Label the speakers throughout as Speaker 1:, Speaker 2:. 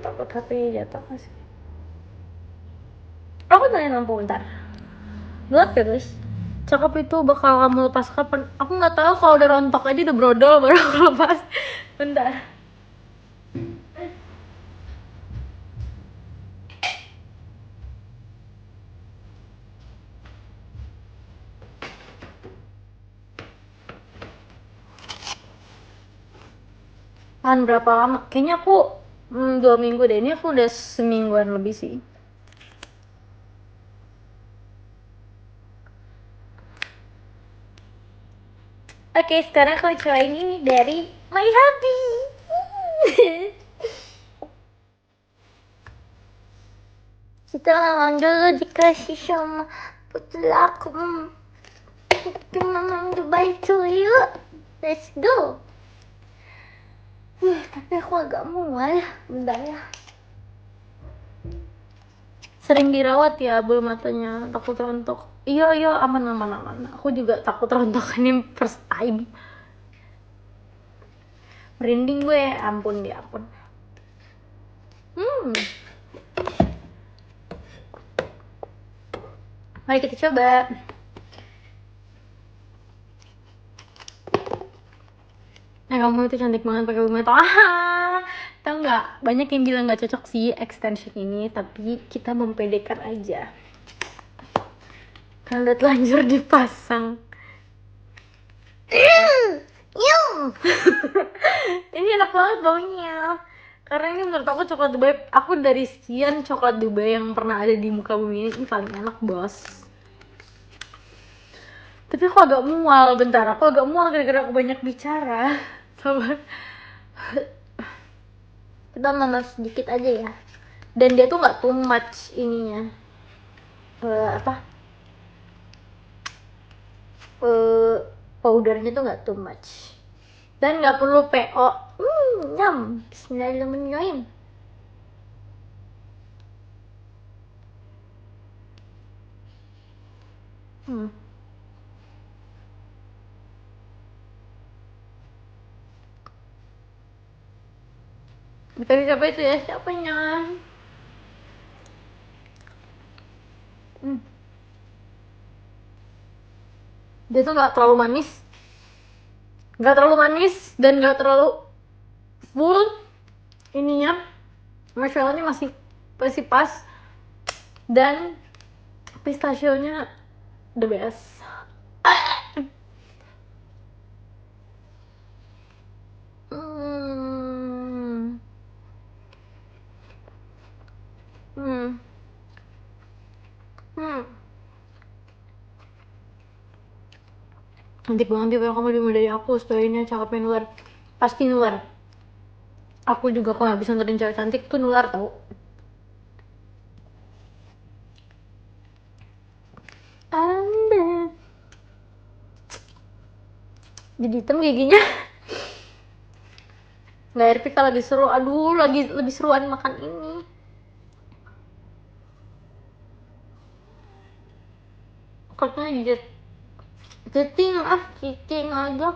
Speaker 1: takut HP jatuh nggak sih? Aku tanya lampu bentar. Gelap ya guys. Cakep itu bakal kamu lepas kapan? Aku nggak tahu, kalau udah rontok aja udah brodol baru aku lepas. Bentar. Tahan berapa lama? Kayaknya aku 2 minggu deh. Ini aku udah semingguan lebih sih. Oke, sekarang aku cobain ini dari My Hubby. Kita memang dulu dikasih sama putri aku. Kita memang Dubai to you. Let's go. Tapi aku agak mual. Bentar ya. Sering dirawat ya bulu matanya, takut rontok. Iya aman. Aku juga takut rontok, ini first time. Merinding gue, ampun. Mari kita coba. Kamu itu cantik banget pakai bulu mata. Tahu nggak? Banyak yang bilang nggak cocok sih extension ini, tapi kita mempedekan aja. Kan udah telanjur dipasang. Ini enak banget baunya. Karena ini menurut aku coklat Dubai. Aku dari sekian coklat Dubai yang pernah ada di muka bumi ini paling enak, bos. Tapi aku agak mual, bentar. Aku agak mual gara-gara aku banyak bicara. Sabar. Kita manas sedikit aja ya. Dan dia tuh nggak too much ininya. Powdernya tuh nggak too much. Dan nggak perlu PO. Nyam. Bismillahirrahmanirrahim. Tapi siapa itu ya? Siapanya? Dia tuh nggak terlalu manis, dan nggak terlalu full. Ininya marshmallownya masih pas, dan pistachio-nya the best. Cantik banget dia, kamu lebih dari aku. Storynya cakepnya nular, pasti nular. Aku juga kok nggak bisa ngerin cewek cantik tuh nular tau. Anda jadi hitam giginya. Nggak, Erpika lagi seru. Aduh, lagi lebih seruan makan ini. Katanya cicing aja.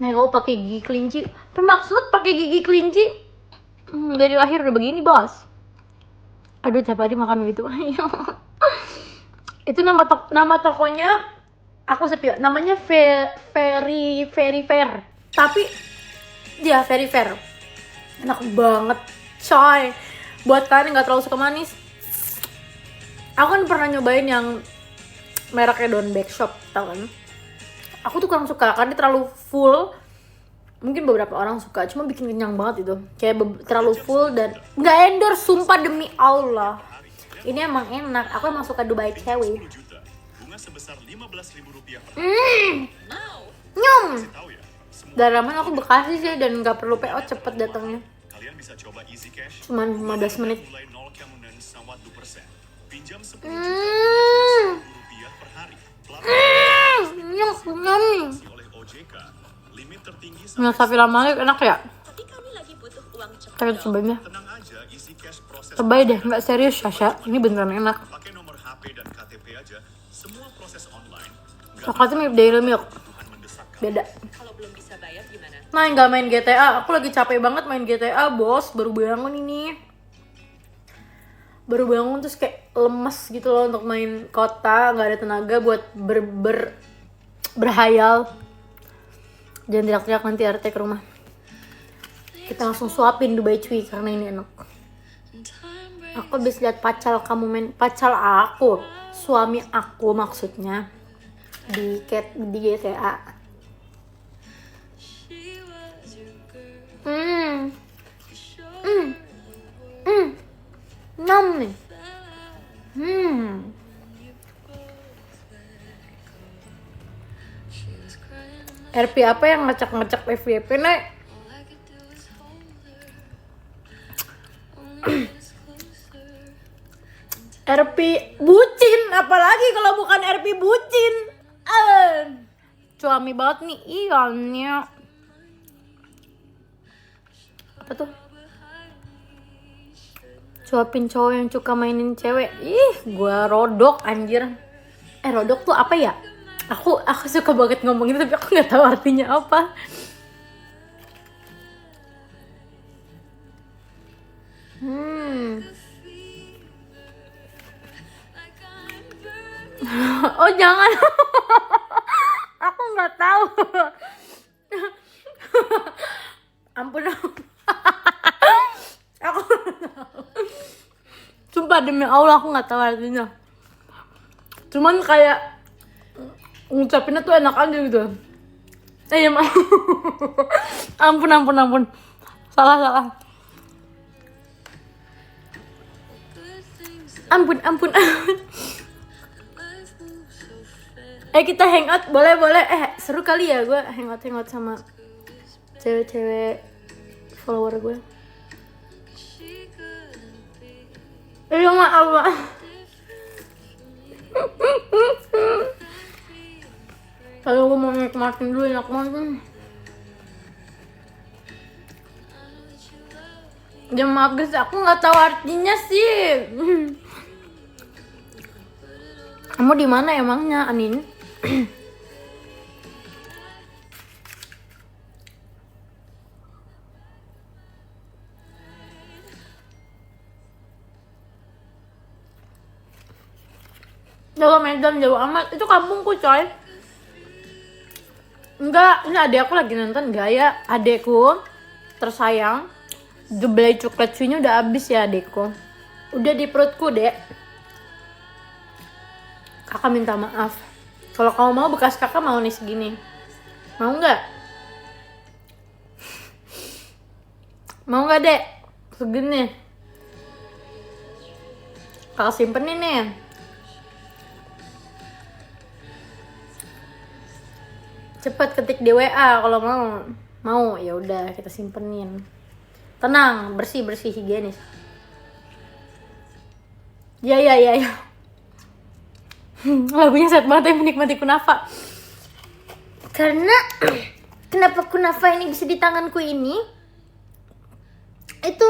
Speaker 1: Nah, kau pakai gigi kelinci. Bermaksud pakai gigi kelinci? Dari lahir udah begini, bos. Aduh, tiap hari makan gitu. Itu nama tokonya. Aku sepi. Namanya Very Fair. Tapi dia Very Fair. Enak banget, coy. Buat kalian yang nggak terlalu suka manis, aku kan pernah nyobain yang mereknya Don Back Shop, tau kan? Aku tuh kurang suka karena dia terlalu full. Mungkin beberapa orang suka, cuma bikin kenyang banget itu. Kayak terlalu full dan nggak endorse, sumpah demi Allah. Ini emang enak. Aku emang suka Dubai cewek. Nyum. Dari lama aku Bekasi sih dan nggak perlu PO, cepet datangnya. Cuman 15 menit. Nggak Safira Malik enak ya? Kita cobain ya. Lebay deh, nggak serius Sasha. Ini beneran enak. Coklatnya mirip Dairy Milk. Beda. Nah, nggak main GTA. Aku lagi capek banget main GTA, bos. Baru bangun ini. Baru bangun terus kayak lemes gitu loh untuk main kota. Nggak ada tenaga buat berhayal. Jangan teriak-teriak, nanti RT ke rumah. Kita langsung suapin Dubai Cuy karena ini enak. Aku habis lihat pacar kamu main, pacar aku, suami aku maksudnya di GTA. Nam nih. RP apa yang ngecek FYP nek? RP bucin, apalagi kalau bukan RP bucin. Suami banget nih Iannya. Apa tuh? Suapin cowok yang suka mainin cewek. Ih, gua rodok anjir. Rodok tuh apa ya? Aku suka banget ngomong itu tapi aku nggak tahu artinya apa. Oh jangan. Aku nggak tahu. Ampun. Aku sumpah demi Allah aku nggak tahu artinya. Cuman kayak ngucapinnya tuh enak aja gitu. Ya maaf. Ampun. Salah. Ampun. Kita hangout boleh. Seru kali ya gue hangout sama cewek-cewek follower gue. Maaf. Kalau gue mau nikmatin dulu enak banget. Ya maaf guys, aku nggak tahu artinya sih. Kamu di mana emangnya, Anin? Jawa Medan, jauh amat. Itu kampungku coy. Enggak, ini adek aku lagi nonton Gaya. Adekku tersayang, Dubai coklat cuinya udah habis ya adekku. Udah di perutku dek. Kakak minta maaf. Kalau kamu mau, bekas kakak mau nih segini. Mau nggak? Mau nggak dek? Segini. Kakak simpen nih. Cepet ketik di WA kalau mau ya udah kita simpenin. Tenang, bersih higienis. Ya. Lagunya sad banget ya, menikmati kunafa. Karena kenapa kunafa ini bisa di tanganku ini? Itu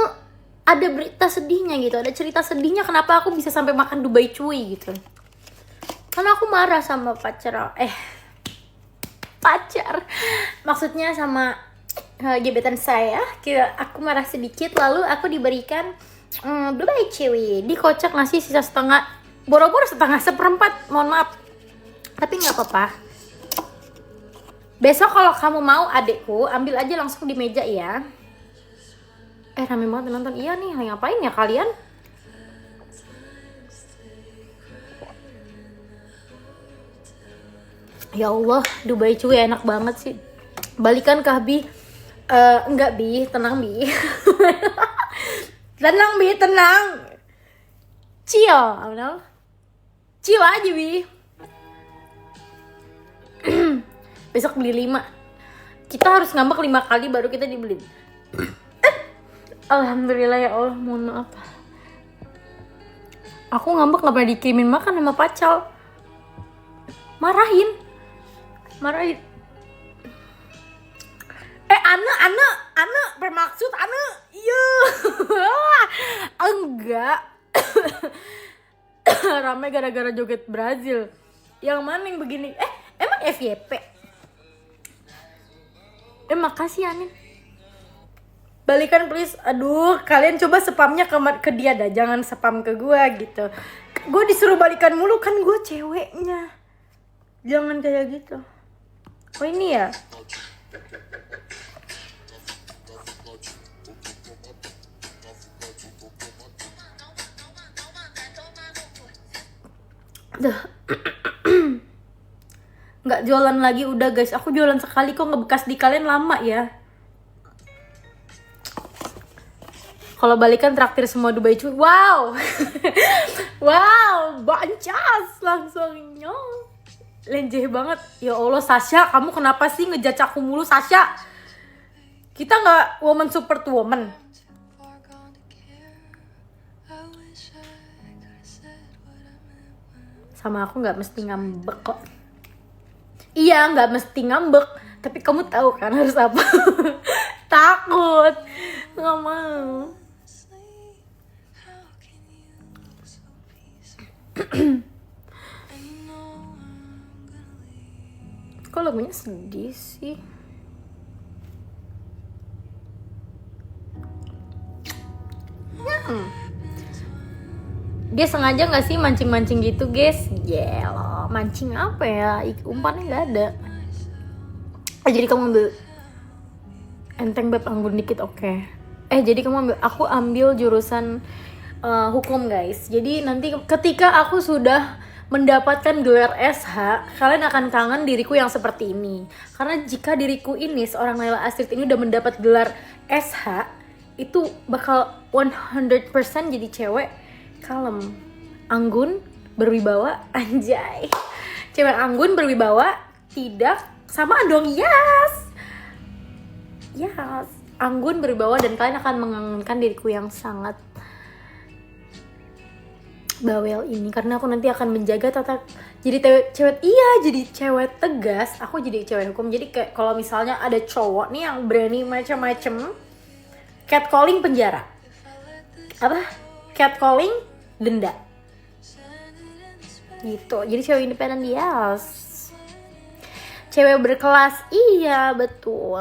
Speaker 1: ada berita sedihnya gitu, ada cerita sedihnya kenapa aku bisa sampai makan Dubai Cuy gitu. Karena aku marah sama pacar, maksudnya sama gebetan saya. Aku marah sedikit, lalu aku diberikan Dubai Cuy, dikocok nasi sisa setengah, boro-boro seperempat, mohon maaf, tapi nggak apa-apa. Besok kalau kamu mau adekku, ambil aja langsung di meja ya. Rame banget nonton. Iya nih, ngapain ya kalian? Ya Allah, Dubai Cuy enak banget sih. Balikan kah Bi? Enggak Bi, tenang Bi. Tenang Bi, tenang. Chill aja Bi. Besok beli 5. Kita harus ngambek 5 kali baru kita dibeli. Alhamdulillah ya Allah, mohon maaf. Aku ngambek gak pernah dikirimin makan sama pacal. Marahin. Ane bermaksud Ane, iya. Enggak. Rame gara-gara joget Brazil. Yang mana yang begini? Emang FYP? Makasih Anin. Balikan please. Aduh, kalian coba spamnya ke dia dah, jangan spam ke gua gitu. Gue disuruh balikan mulu, kan gue ceweknya. Jangan kayak gitu. Oh ini ya. Duh. Nggak jualan lagi udah guys. Aku jualan sekali kok, ngebekas di kalian lama ya. Kalau balikan traktir semua Dubai cuy. Wow. Wow, bancas langsungnya. Lenjeh banget. Ya Allah Sasha, kamu kenapa sih ngejudge aku mulu Sasha? Kita nggak woman super woman. Sama aku nggak mesti ngambek kok. Iya, nggak mesti ngambek, tapi kamu tahu kan harus apa. Takut, nggak mau. Kok lagunya sedih sih? Dia sengaja nggak sih mancing-mancing gitu guys? Gila, mancing apa ya? Umpannya nggak ada. Jadi kamu ambil enteng beb, anggun dikit, oke. Jadi kamu ambil, aku ambil jurusan hukum guys. Jadi nanti ketika aku sudah mendapatkan gelar SH, kalian akan kangen diriku yang seperti ini. Karena jika diriku ini, seorang Naila Astrid ini udah mendapat gelar SH, itu bakal 100% jadi cewek kalem, anggun, berwibawa, anjay. Cewek anggun, berwibawa, tidak samaan dong, yes, anggun, berwibawa, dan kalian akan menganggungkan diriku yang sangat bawel ini, karena aku nanti akan menjaga tata jadi cewek tegas. Aku jadi cewek hukum. Jadi kayak kalau misalnya ada cowok nih yang berani macam-macam, catcalling penjara, catcalling denda gitu. Jadi cewek independen, yes. Cewek berkelas, iya betul.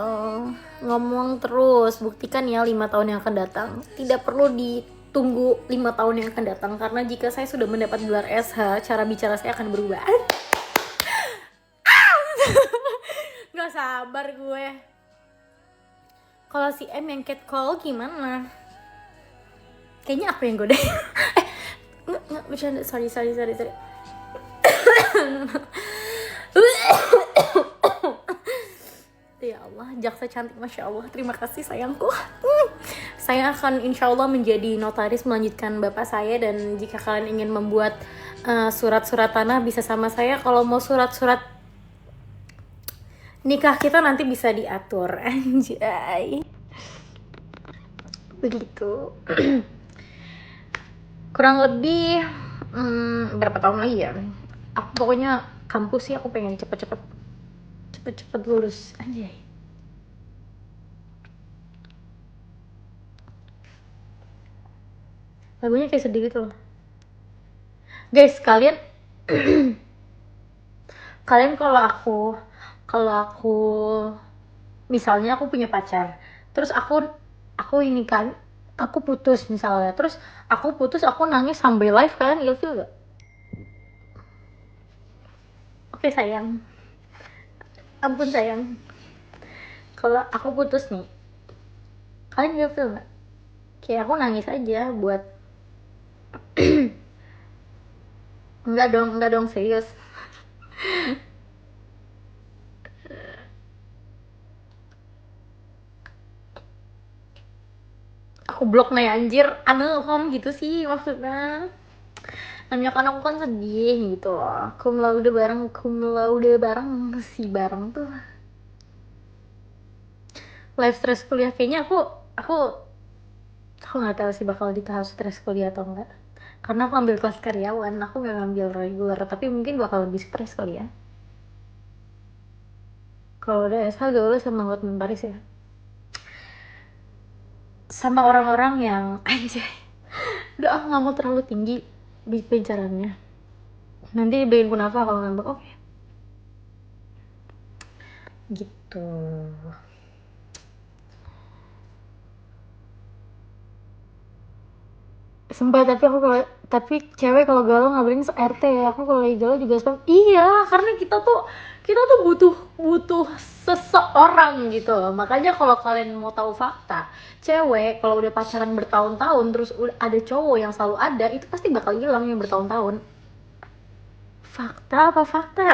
Speaker 1: Ngomong terus, buktikan ya 5 tahun yang akan datang. Tidak perlu ditunggu 5 tahun yang akan datang, karena jika saya sudah mendapat gelar SH, cara bicara saya akan berubah. Gak sabar gue. Kalau si M yang catcall gimana? Kayaknya aku yang godain. Nggak bercanda, sorry. Ya Allah, jaksa cantik, masya Allah. Terima kasih sayangku. Saya akan insya Allah menjadi notaris melanjutkan bapak saya, dan jika kalian ingin membuat surat-surat tanah bisa sama saya. Kalau mau surat-surat nikah kita nanti bisa diatur, anjay. Begitu. Kurang lebih berapa tahun lagi ya? Aku pokoknya kampus sih, aku pengen cepet-cepet lulus, anjay. Lagunya kayak sedih gitu loh. Guys, kalian kalau aku misalnya aku punya pacar, terus aku ini kan, aku putus misalnya, terus aku nangis sambil live, kalian ilfil gak? Oke sayang, ampun sayang, kalau aku putus nih, kalian ilfil gak? Kayak aku nangis aja buat enggak dong serius. Aku blok nih anjir, home gitu sih maksudnya. Namanya kan aku kan sedih gitu loh. Cum laude bareng si bareng tuh. Live stress kuliah kayaknya aku nggak tahu sih bakal di tahap stres kuliah atau enggak. Karena aku ambil kelas karyawan, aku nggak ngambil reguler, tapi mungkin bakal lebih stres kali ya. Kalau udah SH gaul sama buat Paris ya. sama orang-orang yang aja udah nggak mau terlalu tinggi bicaranya, nanti bikin kunafa kalau ngambek. Oke. Gitu. Sumpah, tapi cewek kalau galau ngabarin se-RT ya. Aku kalau lagi galau juga spam. Iya, karena kita tuh butuh seseorang gitu loh. Makanya kalau kalian mau tahu fakta, cewek kalau udah pacaran bertahun-tahun terus ada cowok yang selalu ada, itu pasti bakal hilang yang bertahun-tahun. Fakta apa fakta?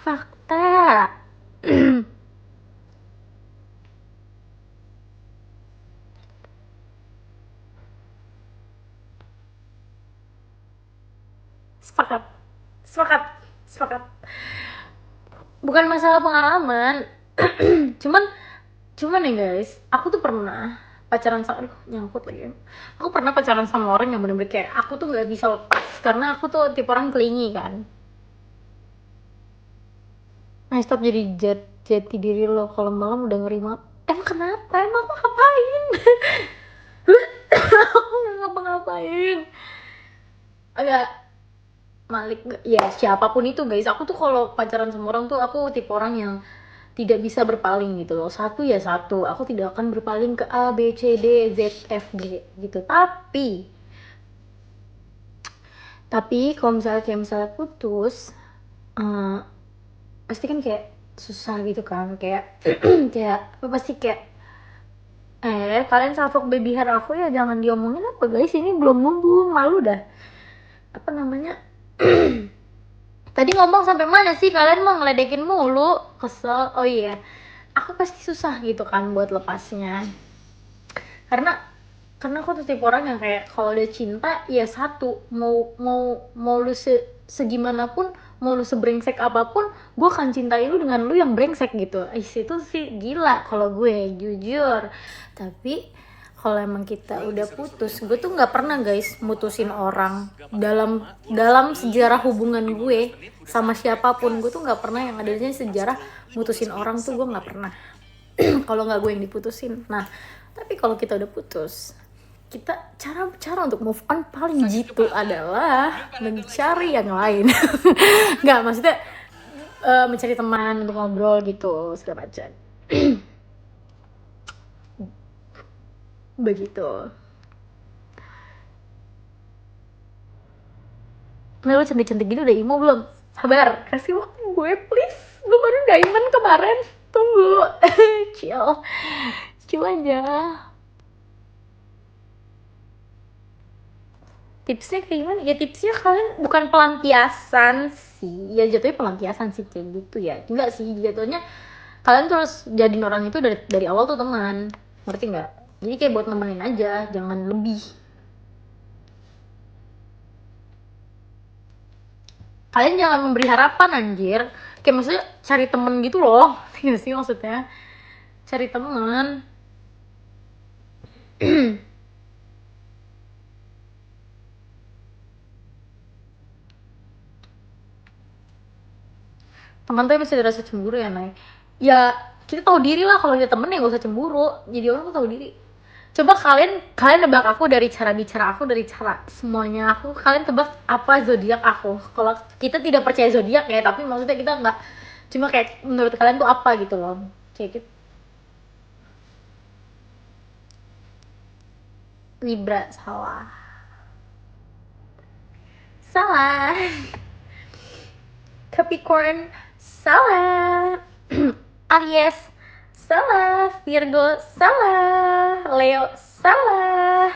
Speaker 1: Fakta. Sepakat. Sepakat. Sepakat. Bukan masalah pengalaman. cuman cuman ya guys, aku tuh pernah pacaran sama, aduh nyangkut lagi. Aku pernah pacaran sama orang yang bener-bener kayak aku tuh nggak bisa lepas karena aku tuh tipe orang clingy kan. Nah, stop jadi jati diri lo kalau malam udah ngerima. Emang kenapa? Emang aku ngapain? Aku nggak ngapa-ngapain. Agak Malik ya siapapun itu guys, aku tuh kalau pacaran sama orang tuh aku tipe orang yang tidak bisa berpaling gitu loh. Satu ya satu, aku tidak akan berpaling ke A B C D Z F G gitu. Tapi kalau misalnya putus, uh, pasti kan kayak susah gitu kan, kayak kayak apa, pasti kayak kalian salfok baby hair aku ya jangan diomongin apa guys, ini belum numbuh, malu dah. Apa namanya? Tadi ngomong sampai mana sih? Kalian mau ngeledekin mulu, kesel. Oh iya, aku pasti susah gitu kan buat lepasnya. Karena aku tuh tipe orang yang kayak kalau udah cinta ya satu, mau lu segimanapun, mau lu sebrengsek apapun, gue akan cintai lu dengan lu yang brengsek gitu. Itu sih gila kalau gue jujur. Tapi kalau emang kita udah putus, gue tuh nggak pernah guys mutusin orang dalam sejarah hubungan gue sama siapapun. Gue tuh nggak pernah yang adanya sejarah mutusin orang tuh, gue nggak pernah. Kalau nggak gue yang diputusin. Nah, tapi kalau kita udah putus, kita cara untuk move on paling jitu adalah mencari yang lain. Nggak, maksudnya mencari teman untuk ngobrol gitu segala macam. Begitu. Nah, lu cantik-cantik gini udah emo belum? Sabar, kasih waktu gue please. Gue baru diamond kemarin. Tunggu. Chill aja. Tipsnya kayak gimana? Ya tipsnya kalian bukan pelampiasan sih. Ya jatuhnya pelampiasan sih kayak gitu ya. Enggak sih, jatuhnya kalian terus jadiin orang itu dari awal tuh teman. Ngerti nggak? Jadi kayak buat nemenin aja, jangan lebih. Kalian jangan memberi harapan anjir. Kayak maksudnya cari temen gitu loh. Iya sih maksudnya. Cari temen. Teman tuh masih ada rasa cemburu ya, Nay. Ya, kita tahu diri lah kalau kita temen ya gak usah cemburu. Jadi orang tuh tahu diri. Coba kalian nebak aku dari cara bicara aku, dari cara semuanya aku. Kalian tebak apa zodiak aku? Kalau kita tidak percaya zodiak ya, tapi maksudnya kita nggak, cuma kayak menurut kalian tuh apa gitu loh. Kayak gitu. Libra, salah. Salah. Capricorn, salah. Aries, salah. Virgo, salah. Leo, salah.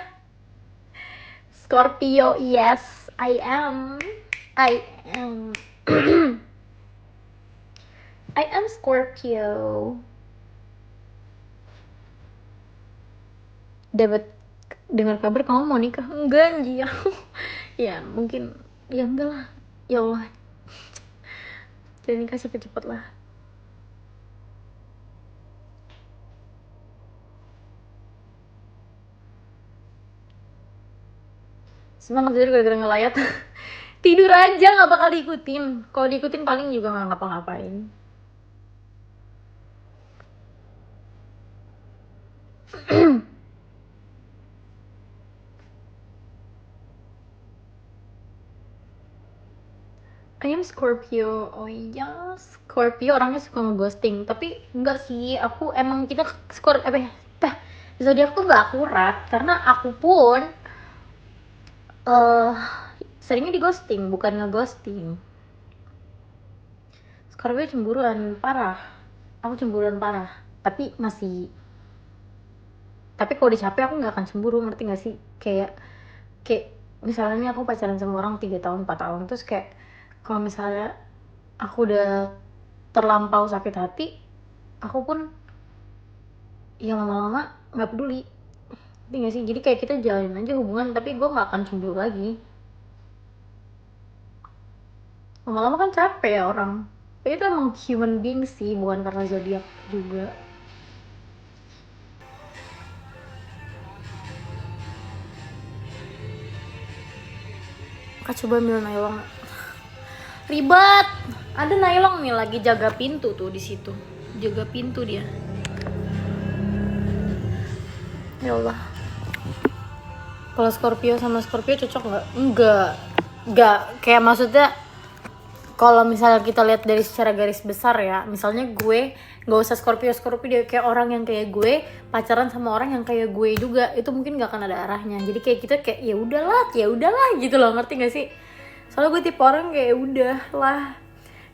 Speaker 1: Scorpio, yes, I am. I am. I am Scorpio. Dapat dengar kabar kamu mau nikah? Enggak anjir. Ya mungkin, ya enggak lah. Ya Allah, jadi nikah cepet-cepet lah. Semangat tidur gara-gara ngelayat. Tidur aja, nggak bakal diikutin. Kalau diikutin paling juga nggak ngapa-ngapain. I am Scorpio. Oh iya, Scorpio orangnya suka ngeghosting. Tapi enggak sih, aku emang kita skor apa ya? Zodiak tuh nggak akurat karena aku pun eh seringnya di ghosting, bukan ngeghosting. Scorpio cemburuan parah. Aku cemburuan parah. Tapi masih, tapi kalau dicapek aku nggak akan cemburu, ngerti nggak sih? Kayak misalnya aku pacaran sama orang 3 tahun 4 tahun terus kayak kalau misalnya aku udah terlampau sakit hati, aku pun ya lama-lama nggak peduli. Ngerti nggak sih? Jadi kayak kita jalanin aja hubungan tapi gue nggak akan cemburu lagi. Lama-lama kan capek ya orang. Itu emang human being sih, bukan karena zodiak juga. Kak coba ambil nylon. Ribet. Ada nylon nih lagi jaga pintu tuh di situ. Jaga pintu dia. Ya Allah. Kalau Scorpio sama Scorpio cocok nggak? Enggak. Kayak maksudnya kalau misalnya kita lihat dari secara garis besar ya, misalnya gue nggak usah Scorpio dia kayak orang yang kayak gue pacaran sama orang yang kayak gue juga, itu mungkin nggak akan ada arahnya. Jadi kayak kita kayak ya udahlah gitu loh, ngerti nggak sih? Soalnya gue tipe orang kayak udahlah.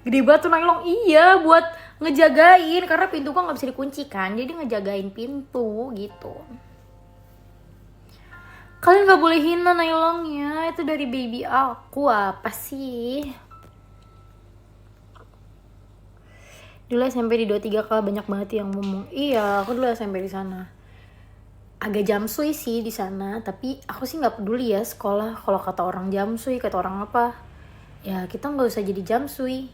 Speaker 1: Gede banget tuh nylon, iya buat ngejagain karena pintu kan nggak bisa dikunci kan, jadi ngejagain pintu gitu. Kalian nggak boleh hina nylonnya, itu dari baby aku, apa sih? Dulu SMP di 23 kak banyak banget yang ngomong. Iya, aku dulu SMP di sana. Agak jamsui sih di sana, tapi aku sih nggak peduli ya sekolah. Kalau kata orang jamsui, kata orang apa, ya kita nggak usah jadi jamsui.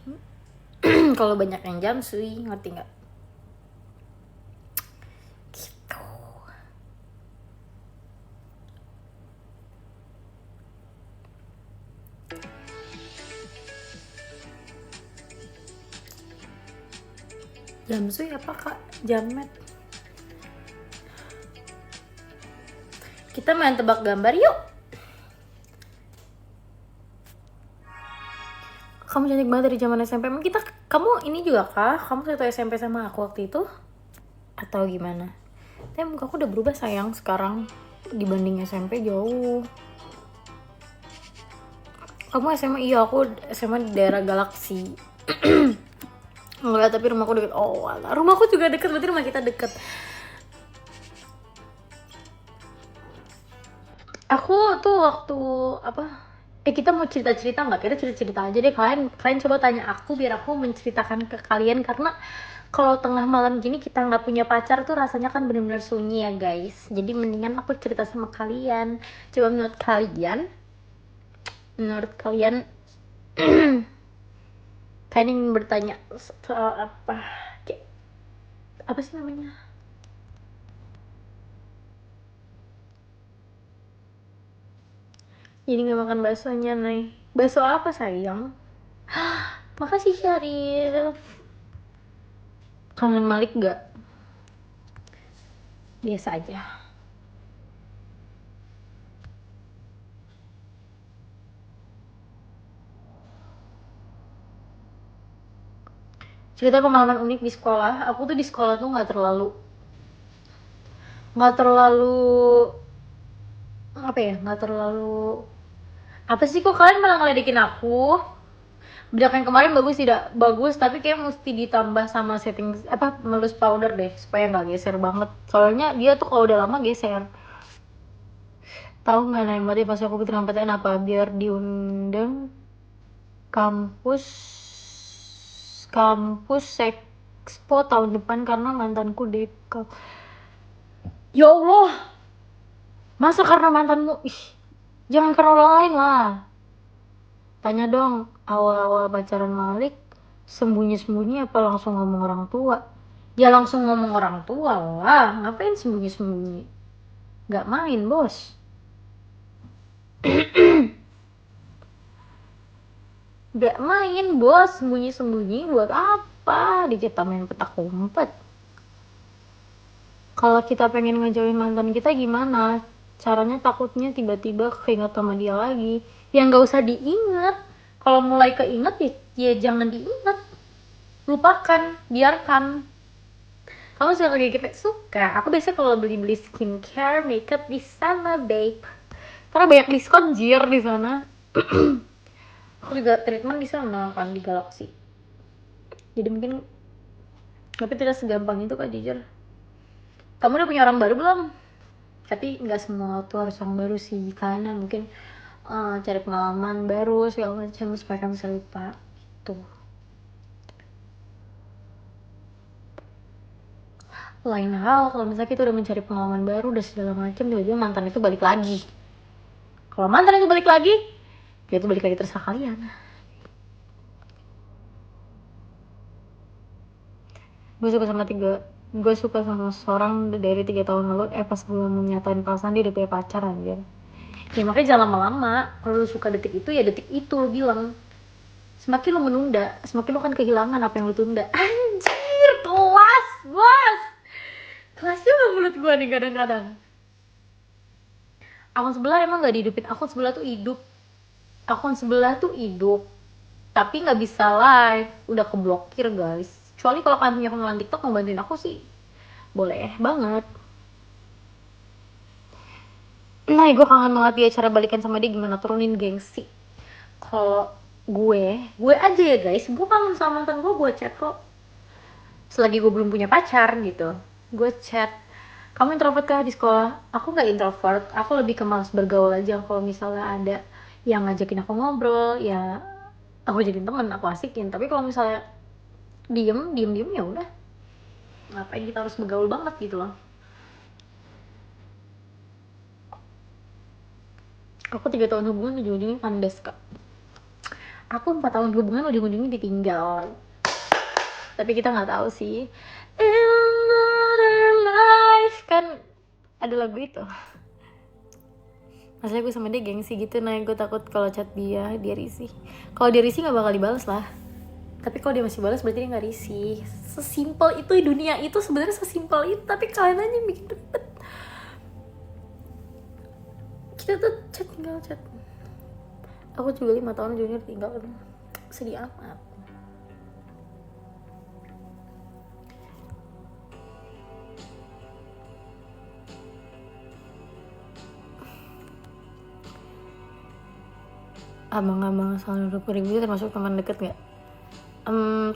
Speaker 1: Kalau banyak yang jamsui, ngerti nggak? Gitu. Jamsui apa kak? Jamet. Kita main tebak gambar yuk. Kamu cantik banget dari zaman SMP. Emang kamu ini juga kah? Kamu satu SMP sama aku waktu itu? Atau gimana? Tapi muka aku udah berubah sayang sekarang dibanding SMP jauh. Kamu SMA? Iya, aku SMA di daerah Galaksi. Enggak, tapi rumahku deket. Oh, alah. Rumahku juga deket, berarti rumah kita deket. Aku tuh waktu apa? Kita mau cerita-cerita nggak? Kita cerita-cerita aja deh. Kalian coba tanya aku biar aku menceritakan ke kalian, karena kalau tengah malam gini kita nggak punya pacar tuh rasanya kan benar-benar sunyi ya guys. Jadi mendingan aku cerita sama kalian. Coba menurut kalian kalian ingin bertanya soal apa? Kayak, apa sih namanya? Jadi nggak makan baksonya nih. Bakso apa sayang? Makasih Syarif. Kangen Malik gak? Biasa aja. Cerita pengalaman unik di sekolah. Aku tuh di sekolah tuh nggak terlalu apa ya, nggak terlalu apa sih, kok kalian malah ngeledekin aku? Bedak yang kemarin bagus tidak bagus, tapi kayak mesti ditambah sama setting apa melus powder deh supaya nggak geser banget. Soalnya dia tuh kalau udah lama geser. Tahu nggak nih motivasi aku bikin PTN apa? Biar diundang kampus kampus Expo tahun depan karena mantanku dekal. Ya Allah, masa karena mantanmu? Ih, jangan karena orang lain lah. Tanya dong, awal-awal pacaran Malik sembunyi-sembunyi apa langsung ngomong orang tua? Ya langsung ngomong orang tua lah, ngapain sembunyi-sembunyi? Gak main bos. Gak main bos, sembunyi-sembunyi buat apa? Dicipta main petak umpet. Kalau kita pengen ngejauhin mantan kita gimana caranya? Takutnya tiba-tiba keinget sama dia lagi. Ya nggak usah diingat. Kalau mulai keinget ya jangan diingat, lupakan, biarkan. Kamu suka kayak gitu? Suka. Aku biasanya kalau beli skincare, makeup di sana, babe. Karena banyak diskon jir di sana. Aku juga treatment di sana kan, di Galaxy. Jadi mungkin, tapi tidak segampang itu Kak, jujur. Kamu udah punya orang baru belum? Tapi nggak semua tuh harus orang baru sih, karena mungkin cari pengalaman baru segala macam supaya kamu bisa lupa gitu. Lain hal kalau misalnya kita udah mencari pengalaman baru udah segala macam, tiba-tiba mantan itu balik lagi. Kalau mantan itu balik lagi, dia itu balik lagi terserah kalian. Gue suka sama seorang dari 3 tahun lalu, pas belum menyatain perasaan dia udah punya pacar anjir. Ya makanya jangan lama-lama. Kalau lu suka detik itu ya detik itu lu bilang. Semakin lu menunda, semakin lu kan kehilangan apa yang lu tunda. Anjir, kelas bos. Kelasnya gak mulut gue nih kadang-kadang. Akun sebelah emang gak dihidupin, akun sebelah tuh hidup. Tapi gak bisa live, udah keblokir guys. Kecuali kalau kalian punya pengenalan TikTok mau bantuin aku sih, boleh banget. Nah, gue kangen banget dia, cara balikan sama dia gimana, turunin gengsi. Kalau gue aja ya guys, gue kangen sama mantan gue chat kok. Selagi gue belum punya pacar gitu, gue chat. Kamu introvert kah di sekolah? Aku nggak introvert, aku lebih ke malas bergaul aja. Kalau misalnya ada yang ngajakin aku ngobrol, ya aku jadiin teman, aku asikin. Tapi kalau misalnya diem ya udah, ngapain kita harus bergaul banget gitu loh. Aku 3 tahun hubungan ujung-ujungnya kandas kak. Aku 4 tahun hubungan ujung-ujungnya ditinggal. Tapi kita nggak tahu sih. In another life, kan ada lagu itu. Maksudnya gue sama dia gengsi gitu, nah gue takut kalau chat dia risih. Kalau dia risih nggak bakal dibalas lah. Tapi kalau dia masih balas berarti dia nggak risih. Sesimpel itu, dunia itu sebenarnya sesimpel itu, tapi kalian aja yang bikin ribet. Kita tuh tinggal chat. Aku juga 5 tahun junior tinggal, sedih amat. Abang-abang selalu 20.000 termasuk teman deket nggak?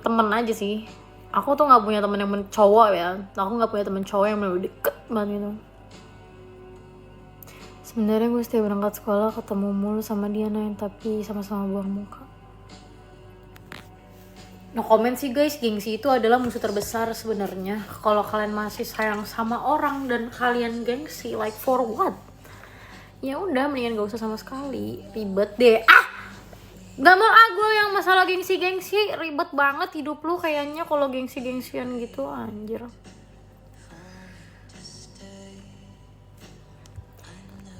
Speaker 1: Temen aja sih. Aku tuh nggak punya temen yang cowok ya. Aku nggak punya temen cowok yang bener deket banget gitu. Sebenarnya gue setiap berangkat sekolah ketemu mulu sama dia, Nain, tapi sama-sama buang muka. No comment sih guys, gengsi itu adalah musuh terbesar sebenarnya. Kalau kalian masih sayang sama orang dan kalian gengsi, like for what? Ya udah, mendingan gak usah sama sekali. Ribet deh. Gak mau gue yang masalah gengsi-gengsi, ribet banget hidup lu kayaknya kalau gengsi-gengsian gitu, anjir.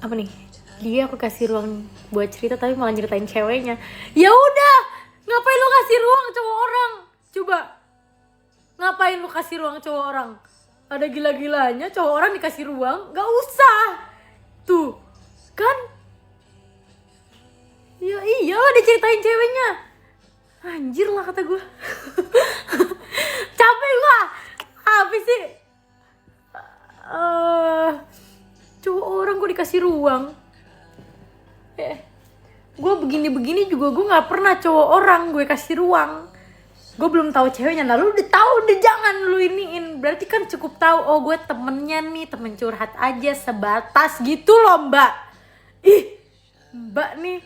Speaker 1: Apa nih? Dia aku kasih ruang buat cerita tapi malah ceritain ceweknya. Ya udah, ngapain lu kasih ruang cowok orang? Coba. Ngapain lu kasih ruang cowok orang? Ada gila-gilanya cowok orang dikasih ruang, gak usah. Tuh, kan? Ya iyalah diceritain ceweknya. Anjir lah kata gue. Capek gue. Apa sih? Cowok orang gue dikasih ruang. Gue begini-begini juga gue nggak pernah cowok orang gue kasih ruang. Gue belum tahu ceweknya. Nah lu udah tahu, udah jangan lu iniin. Berarti kan cukup tahu. Oh gue temennya nih, temen curhat aja sebatas gitu loh mbak. Ih mbak nih,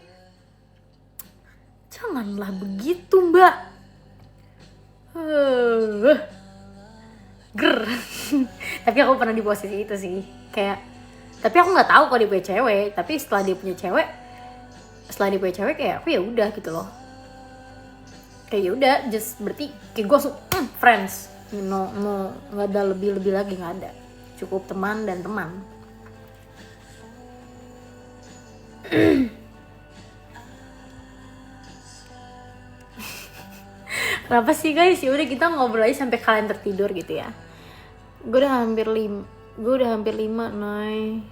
Speaker 1: janganlah begitu mbak. Ger. Tapi aku pernah di posisi itu sih. Kayak, tapi aku nggak tahu kalau dia punya cewek. Tapi setelah dia punya cewek kayak aku ya udah gitu loh. Kayak ya udah, just berarti kayak gue friends. No, nggak ada lebih lagi, nggak ada. Cukup teman dan teman. Kenapa sih guys? Ya udah kita ngobrol aja sampai kalian tertidur gitu ya. Gue udah hampir Gue udah hampir 5 Nay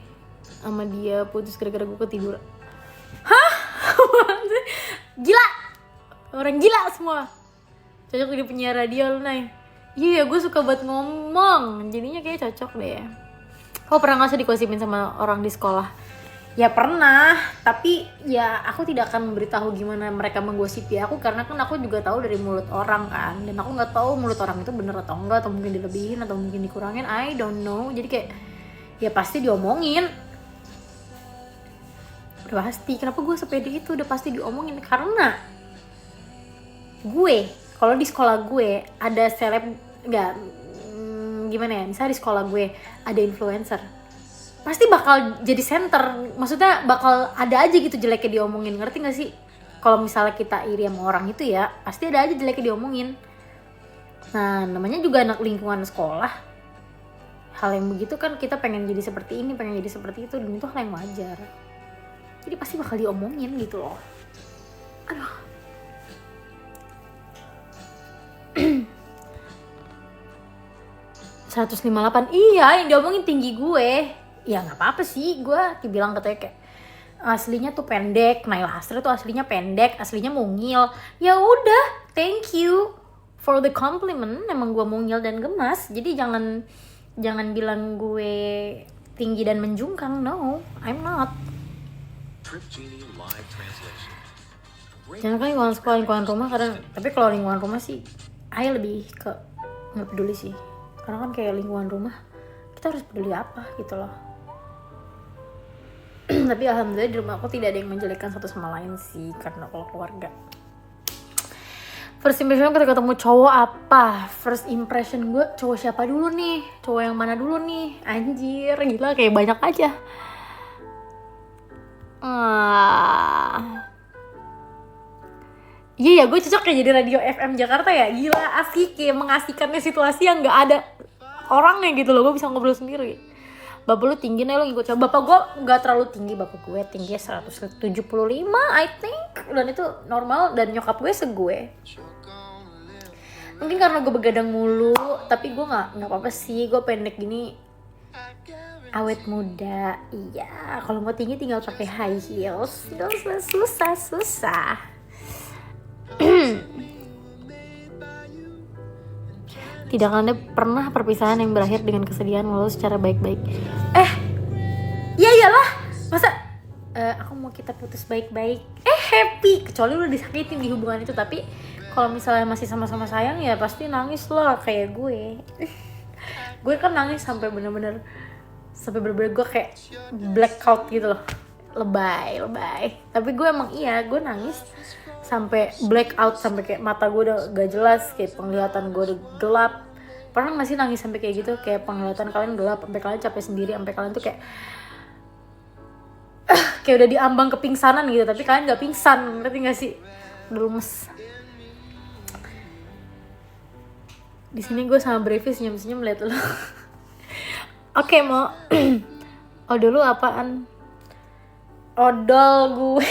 Speaker 1: sama dia, putus gara-gara gue ketiduran. Hah? Gila, orang gila semua. Cocok jadi penyiar radio lu Nay. Iya, gue suka buat ngomong, jadinya kayak cocok deh. Kau pernah gak sih digosipin sama orang di sekolah? Ya pernah, tapi ya aku tidak akan memberitahu gimana mereka menggosipi aku, karena kan aku juga tahu dari mulut orang kan, dan aku nggak tahu mulut orang itu bener atau enggak, atau mungkin dilebihin atau mungkin dikurangin, I don't know. Jadi kayak ya pasti diomongin, udah pasti. Kenapa gue sepede itu? Udah pasti diomongin karena gue kalau di sekolah gue ada seleb, nggak gimana ya, misalnya di sekolah gue ada influencer, pasti bakal jadi center, maksudnya bakal ada aja gitu jeleknya diomongin, ngerti gak sih? Kalau misalnya kita iri sama orang itu ya pasti ada aja jeleknya diomongin. Nah namanya juga anak lingkungan sekolah, hal yang begitu kan kita pengen jadi seperti ini, pengen jadi seperti itu, dan itu hal yang wajar, jadi pasti bakal diomongin gitu loh. Aduh. 158, iya yang diomongin tinggi gue. Ya nggak apa-apa sih, gue dibilang katanya kayak aslinya tuh pendek, Naila Astra tuh aslinya pendek, aslinya mungil. Ya udah, thank you for the compliment. Emang gue mungil dan gemas, jadi jangan bilang gue tinggi dan menjungkang. No, I'm not. Jangan kan lingkungan sekolah, lingkungan rumah kadang. Tapi kalau lingkungan rumah sih, Ayah lebih ke nggak peduli sih. Karena kan kayak lingkungan rumah, kita harus peduli apa gitu loh. Tapi alhamdulillah di rumah aku tidak ada yang menjelekkan satu sama lain sih, karena kalau keluarga. First impression ketika ketemu cowok apa? First impression gue cowok siapa dulu nih? Cowok yang mana dulu nih? Anjir, gila kayak banyak aja. Iya ya, gue cocok kayak jadi radio FM Jakarta ya. Gila, asik, kayak mengasihkannya situasi yang gak ada orangnya gitu loh. Gue bisa ngobrol sendiri. Bapak lu tinggi nih, lo ngikut coba. Bapak gue gak terlalu tinggi, bapak gue tinggi 175 I think, dan itu normal. Dan nyokap gue segue. Mungkin karena gue begadang mulu, tapi gue gak apa-apa sih. Gue pendek gini awet muda. Iya, kalau mau tinggi tinggal pakai high heels. Susah. Tidak akan ada pernah perpisahan yang berakhir dengan kesedihan walau secara baik-baik. Ya iyalah, masa aku mau kita putus baik-baik happy, kecuali lu disakitin di hubungan itu. Tapi kalau misalnya masih sama-sama sayang ya pasti nangis lah, kayak gue. Gue kan nangis sampai bener-bener gue kayak blackout gitu loh, lebay. Tapi gue emang gue nangis sampai blackout, sampai kayak mata gue udah gak jelas, kayak penglihatan gue udah gelap. Pernah gak sih nangis sampai kayak gitu, kayak penglihatan kalian gelap, sampai kalian capek sendiri, sampai kalian tuh kayak kayak udah diambang kepingsanan gitu, tapi kalian gak pingsan, ngerti gak sih? Udah lemes. Di sini gue sama Brevis senyum-senyum liat lo. Oke, mau odol lu apaan? Odol gue.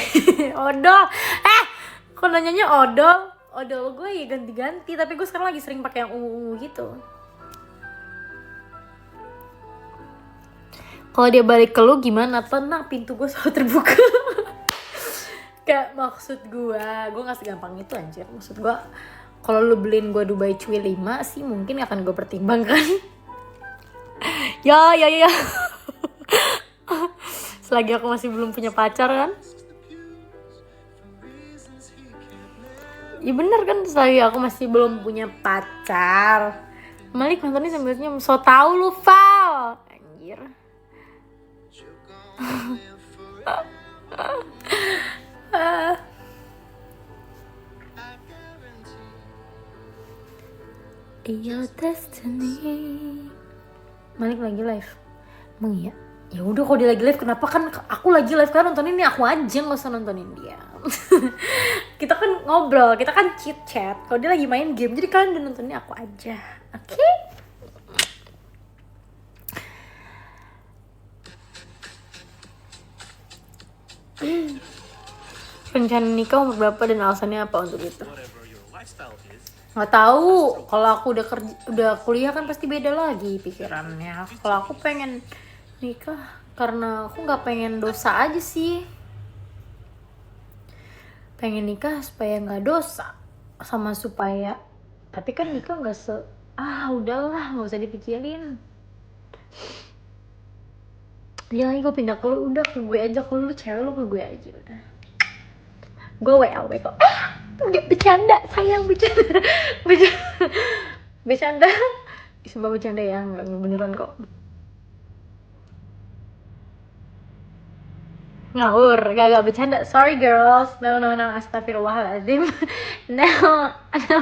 Speaker 1: Odol. Kok nanyanya odol? Odol gue ya ganti-ganti, tapi gue sekarang lagi sering pakai yang ungu-ungu gitu. Kalau dia balik ke lu gimana? Tenang, pintu gue selalu terbuka. Kayak maksud gue gak segampang itu anjir. Maksud gue, kalau lu beliin gue Dubai Cuy 5 sih mungkin akan gue pertimbangkan. Ya. Selagi aku masih belum punya pacar kan. Ya bener kan, selagi aku masih belum punya pacar. Malik nontonnya sambil senyum. So tau lu, Val. Anjir. Your destiny. Malik lagi live. Emang iya? Ya udah, kalau dia lagi live kenapa, kan aku lagi live, kan nontonin ini aku aja, nggak usah nontonin dia. Kita kan ngobrol, kita kan chit chat. Kalau dia lagi main game, jadi kalian udah nontonin aku aja, oke? Rencana nikah umur berapa dan alasannya apa untuk itu? Nggak tahu, kalau aku udah kerja, udah kuliah kan pasti beda lagi pikirannya. Kalau aku pengen nikah karena aku nggak pengen dosa aja sih. Pengen nikah supaya nggak dosa, sama supaya, tapi kan nikah nggak udahlah, nggak usah dipikirin. Ya lagi gue pindah ke lu, udah ke gue aja, kalau lu cewek lu ke gue aja udah. Gue WLW kok. Udah bercanda sayang, bercanda. Bercanda. Bercanda. Sumpah bercanda ya, nggak beneran kok. Ngawur, gak bercanda. Sorry girls. No, no, no. Astagfirullahaladzim. No, no.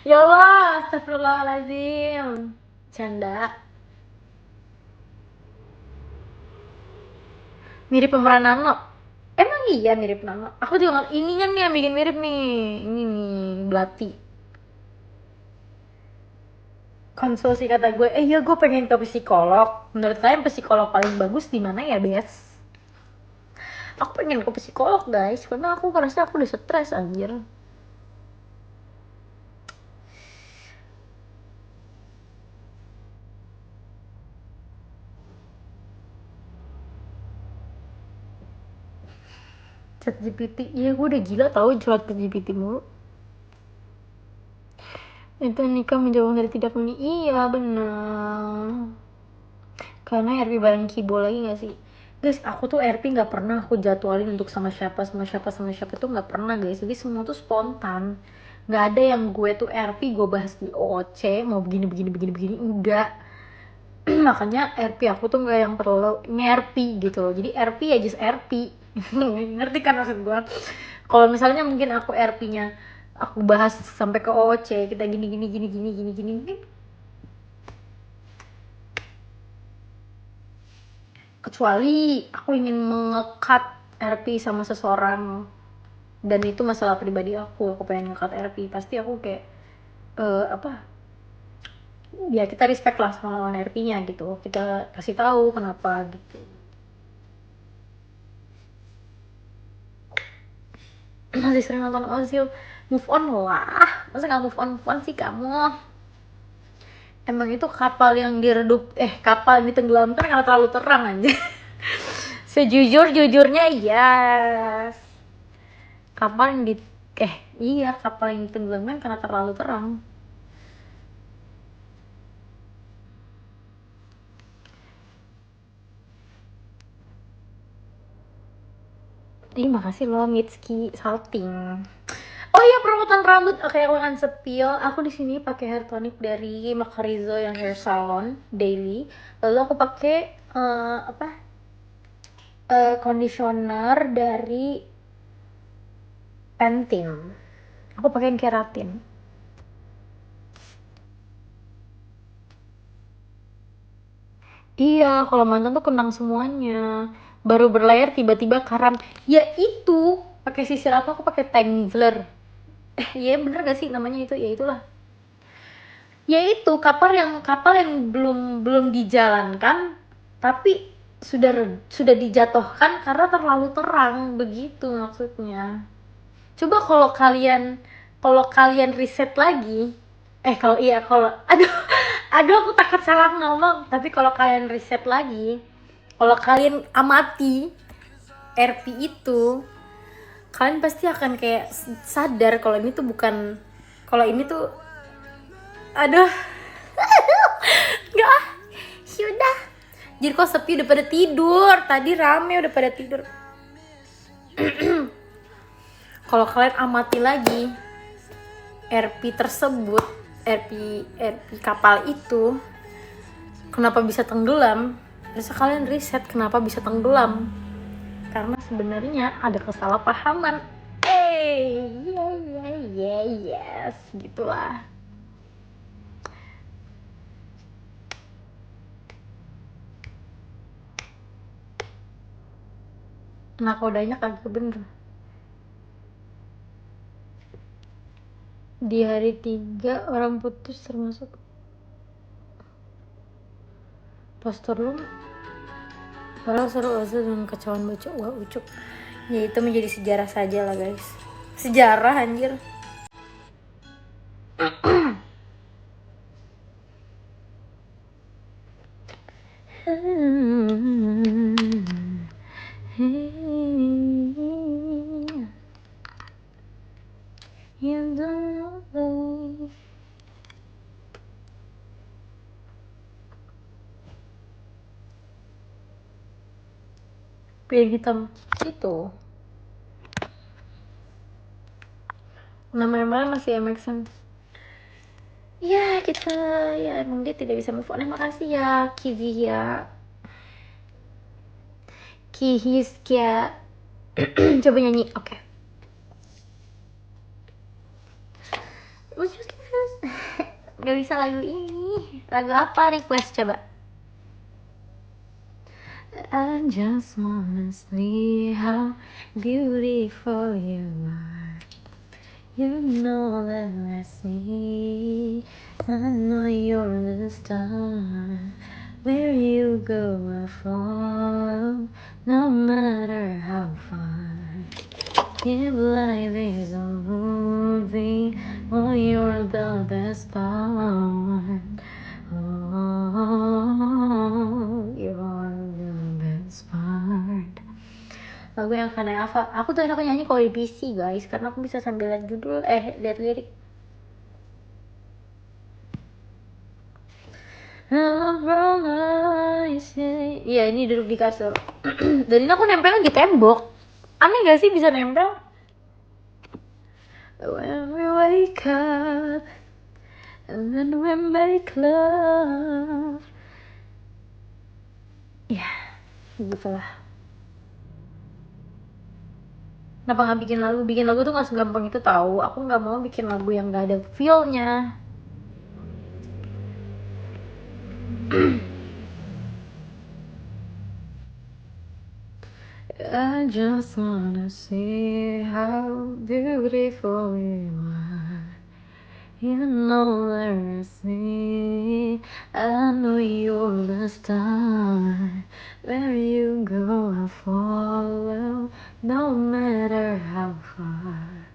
Speaker 1: Ya Allah, astagfirullahaladzim. Canda. Mirip pemeran Nano. Emang iya mirip Nano. Aku juga ini kan nih yang bikin mirip nih. Ini nih, Belati. Konsultasi kata gue, iya gue pengen ke psikolog. Menurut kalian psikolog paling bagus di mana ya, Bes? Aku pengen ke psikolog, guys, karena aku ngerasa aku udah stres anjir. ChatGPT, iya gue udah gila tau curhat ke GPT mulu. Itu nikah menjauh dari tidak punya, iya bener. Karena RP bareng Kibo lagi gak sih? Guys, aku tuh RP gak pernah aku jadwalin untuk sama siapa tuh gak pernah guys. Jadi semua tuh spontan. Gak ada yang gue tuh RP gue bahas di OOC mau begini, enggak. Makanya RP aku tuh gak yang perlu nge-RP gitu loh. Jadi RP ya just RP. Ngerti kan maksud gue? Kalau misalnya mungkin aku RP-nya aku bahas sampai ke OOC, kita gini. Kecuali aku ingin mengekat RP sama seseorang dan itu masalah pribadi aku pengen ngekat RP, pasti aku kayak apa ya, kita respect lah sama lawan RP-nya gitu, kita kasih tahu kenapa gitu. Masih sering nonton Ozil, move on lah, masa nggak move on sih kamu? Emang itu kapal yang diredup, kapal yang ditenggelamkan karena terlalu terang aja. Sejujurnya yes. Kapal yang iya, kapal yang ditenggelamkan karena terlalu terang. Makasih loh Mitski Salting. Oh iya, perawatan rambut. Oke, aku akan spill. Aku di sini pakai hair tonic dari Macarizo yang hair salon daily. Lalu aku pakai conditioner dari Pantene. Aku pakai keratin. Iya, kalau mantan tuh kenang semuanya. Baru berlayar tiba-tiba karam. Ya itu, pakai sisir apa? Aku pakai Tangler. Iya bener gak sih namanya itu? Ya itulah. Ya itu kapal yang belum belum dijalankan, tapi sudah dijatuhkan karena terlalu terang, begitu maksudnya. Coba kalau kalian riset lagi, kalau aduh aku takut salah ngomong, tapi kalau kalian riset lagi, kalau kalian amati RP itu, kalian pasti akan kayak sadar kalau ini tuh bukan, kalau ini tuh, aduh, nggak ah, sudah. Jadi kok sepi, udah pada tidur, tadi rame udah pada tidur. Kalau kalian amati lagi RP tersebut, RP kapal itu kenapa bisa tenggelam, bisa kalian riset kenapa bisa tenggelam, karena sebenarnya ada kesalahpahaman. Yes, gitulah. Nakodanya kagak bener. Di hari 3 orang putus termasuk pastor lu. Padahal seru aja dengan kecauan bocah ucuk. Ya itu menjadi sejarah saja lah guys. Sejarah anjir. piring hitam itu. Nama-namanya masih MXN. Ya kita ya emang dia tidak bisa move on. Makasih ya Kivia, Kihiskia. Coba nyanyi, oke. Gak bisa lagu ini. Lagu apa request coba? I just wanna see how beautiful you are. You know that I see. I know you're the star. Where you go I follow, no matter how far. If life is a movie, oh, you're the best part. Oh, you're the best part. Lagu yang akan hafal. Aku tuh enak nyanyi kalau di PC guys, karena aku bisa sambil lihat judul, lihat lirik. Iya, ini duduk di kasur. Dan ini aku nempel di tembok. Aneh gak sih bisa nempel? When we wake up and then we make love. Ya, begitulah. Kenapa gak bikin lagu? Bikin lagu tuh gak segampang itu tahu. Aku gak mau bikin lagu yang gak ada feel-nya. I just wanna see how beautiful you are. You know there is me. I know you're the star. Where you go I follow, no matter how far.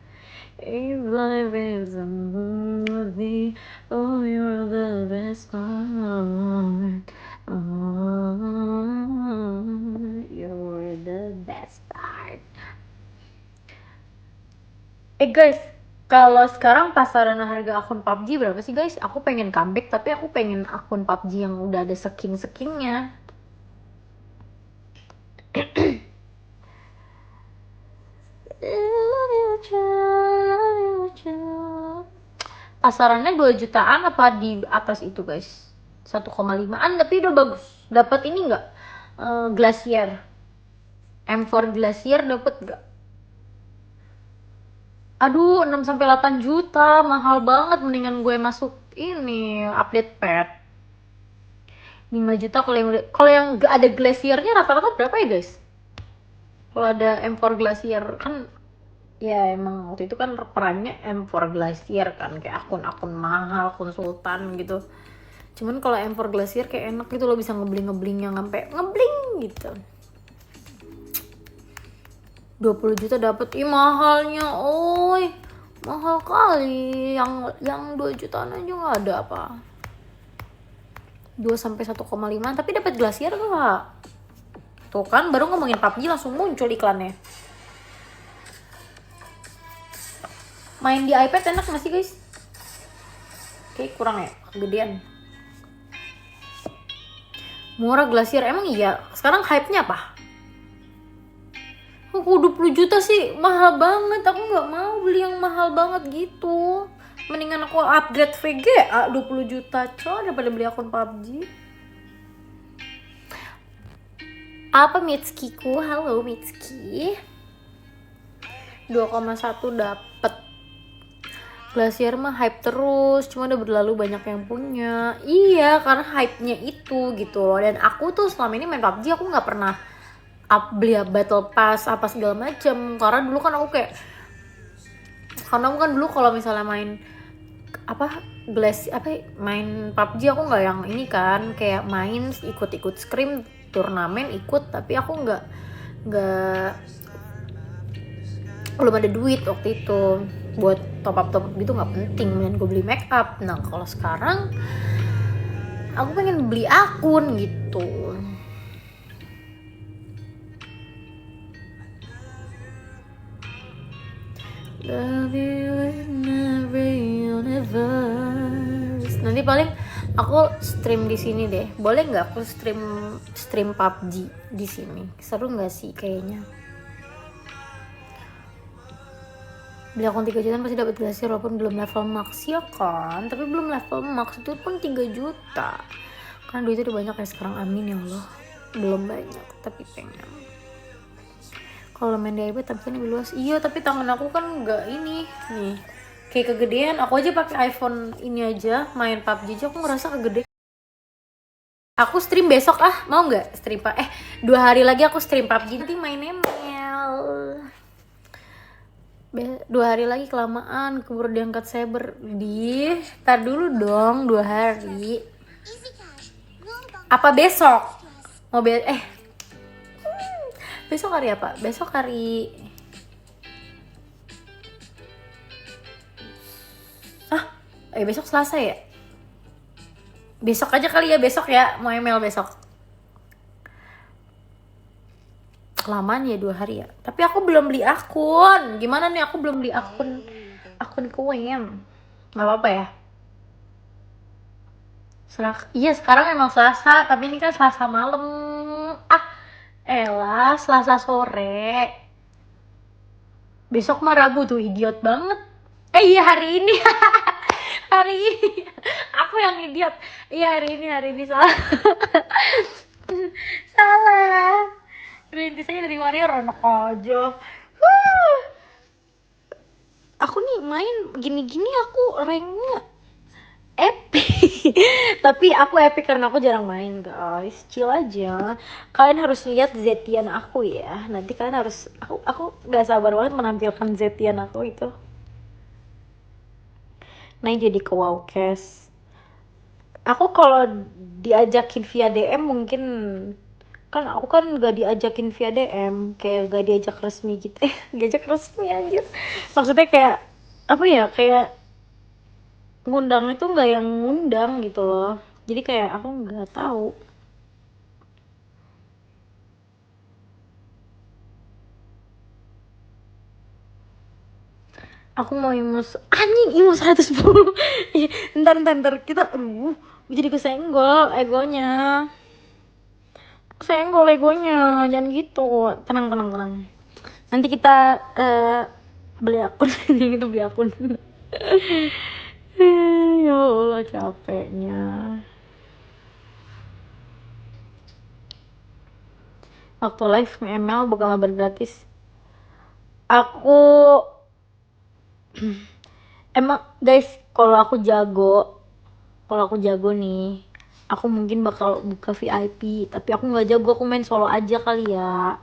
Speaker 1: If life is a movie, oh, you're the best part. Oh, you're the best part. Guys, kalau sekarang pasaran harga akun PUBG berapa sih guys? Aku pengen comeback, tapi aku pengen akun PUBG yang udah ada skin-skinnya. Pasarannya 2 jutaan apa di atas itu guys? 1,5an tapi udah bagus. Dapat ini enggak? Glacier. M4 Glacier dapat enggak? Aduh, 6 sampai 8 juta, mahal banget. Mendingan gue masuk ini update pet. 5 juta kalau yang gak ada Glaciernya rata-rata berapa ya guys? Kalau ada M4 Glacier kan ya emang waktu itu kan perannya M4 Glacier kan, kayak akun-akun mahal, konsultan gitu. Cuman kalau M4 Glacier kayak enak gitu loh, bisa ngebling yang sampai ngebling gitu. 20 juta dapat. Ih mahalnya, oi. Mahal kali. Yang 2 jutaan aja nggak ada apa. 2 sampai 1,5 tapi dapat Glacier enggak? Tuh kan baru ngomongin PUBG langsung muncul iklannya. Main di iPad enak masih guys? Oke, kurang ya, kegedean. Murah Glacier, emang iya? Sekarang hype-nya apa? Aku 20 juta sih, mahal banget. Aku gak mau beli yang mahal banget gitu. Mendingan aku upgrade VGA 20 juta coy daripada beli akun PUBG. Apa Mitskiku? Halo Mitski. 2,1 dapet. Glacier mah hype terus, cuma udah berlalu banyak yang punya. Iya, karena hype-nya itu gitu loh. Dan aku tuh selama ini main PUBG aku nggak pernah beli battle pass apa segala macem. Karena dulu kan aku dulu kalau misalnya main main PUBG aku nggak yang ini kan, kayak main ikut scrim turnamen ikut, tapi aku nggak belum ada duit waktu itu buat top up gitu, nggak penting. Mending gue beli make up. Nah kalau sekarang aku pengen beli akun gitu. Love you in every universe. Nanti paling Aku stream di sini deh. Boleh nggak aku stream PUBG di sini? Seru nggak sih kayaknya? Beli akun 3 juta pasti dapat gratisan walaupun belum level max ya kan? Tapi belum level max itu pun 3 juta. Karena duitnya udah banyak ya sekarang, amin ya Allah. Belum banyak tapi pengen. Kalau main di iPad tampilannya lebih luas. Iya, tapi tangan aku kan nggak ini nih. Kayak kegedean. Aku aja pakai iPhone ini aja main PUBG aja aku ngerasa kegede. Aku stream besok mau nggak stream 2 hari lagi aku stream PUBG nanti main ML. 2 hari lagi kelamaan keburu diangkat cyber tar dulu dong 2 hari. Apa besok? Mau besok hari apa? Besok hari besok Selasa ya? Besok aja kali ya, besok ya, mau ML besok. Kelamaan ya 2 hari ya. Tapi aku belum beli akun. Gimana nih aku belum beli akun koin. Gak apa-apa ya. Iya sekarang emang Selasa, tapi ini kan Selasa malam. Selasa sore. Besok mah Rabu tuh, idiot banget. Iya hari ini. Hari ini aku yang idiot. Iya hari ini salah. Salah. Rintis aja dari warrior anak aja. Aku nih main gini-gini aku ranknya epic. Tapi aku epic karena aku jarang main guys. Chill aja. Kalian harus lihat Zetian aku ya. Nanti kalian harus aku gak sabar banget menampilkan Zetian aku itu. Nah jadi ke Wowcast. Aku kalau diajakin via DM mungkin, kan aku kan gak diajakin via DM, kayak gak diajak resmi gitu. Diajak resmi anjir. Maksudnya kayak apa ya, kayak ngundang itu nggak yang ngundang gitu loh. Jadi kayak aku nggak tahu. Aku mau imus anjing, imus 110. ntar kita jadi kesenggol egonya. Kesenggol egonya, jangan gitu. Tenang. Nanti kita beli akun. Gitu beli akun. Ya Allah capeknya. Waktu live ML bukan kabar gratis. Aku emang guys, kalau aku jago nih, aku mungkin bakal buka VIP. Tapi aku nggak jago, aku main solo aja kali ya.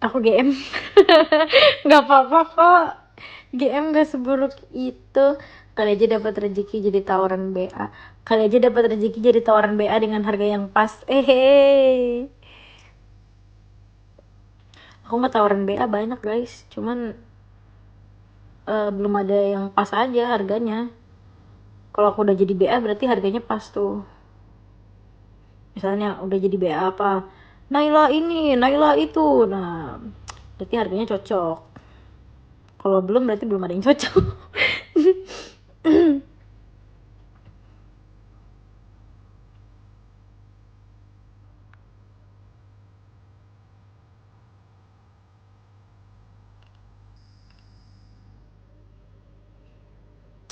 Speaker 1: Aku GM. Nggak apa-apa kok. GM nggak seburuk itu. Kali aja dapat rezeki jadi tawaran BA. Kali aja dapat rezeki jadi tawaran BA dengan harga yang pas. Aku mah tawaran BA banyak guys, cuman belum ada yang pas aja harganya. Kalau aku udah jadi BA berarti harganya pas tuh. Misalnya udah jadi BA apa, Naila ini, Naila itu, nah berarti harganya cocok. Kalau belum berarti belum ada yang cocok.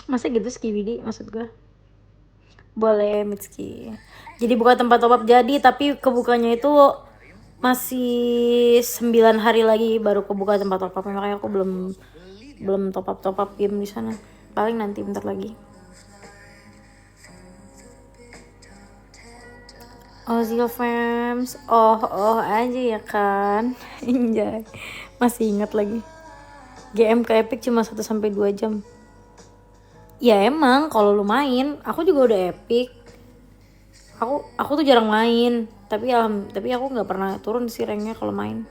Speaker 1: Masa gitu Skibidi maksud gue? Boleh Mitski. Jadi buka tempat top up jadi, tapi kebukanya itu masih 9 hari lagi baru kebuka tempat top up. Makanya aku belum top up game di sana. Paling nanti bentar lagi. Ozil fans, oh aja ya kan. Anjay. Masih ingat lagi. GM ke Epic cuma 1-2 jam. Ya emang kalau lu main, aku juga udah Epic. Aku tuh jarang main, tapi aku nggak pernah turun sih ranknya kalau main.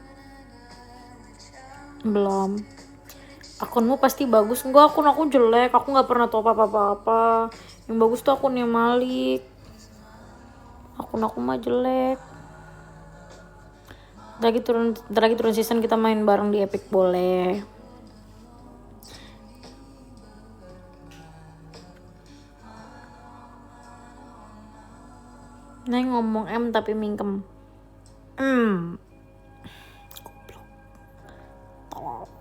Speaker 1: Belum. Akunmu pasti bagus. Enggak, akun aku jelek, aku nggak pernah top up apa-apa. Yang bagus tuh akunnya Malik. Akun aku mah jelek. Ntar lagi turun season kita main bareng di Epic boleh. Neng ngomong M tapi mingkem. Goblok. Tolong.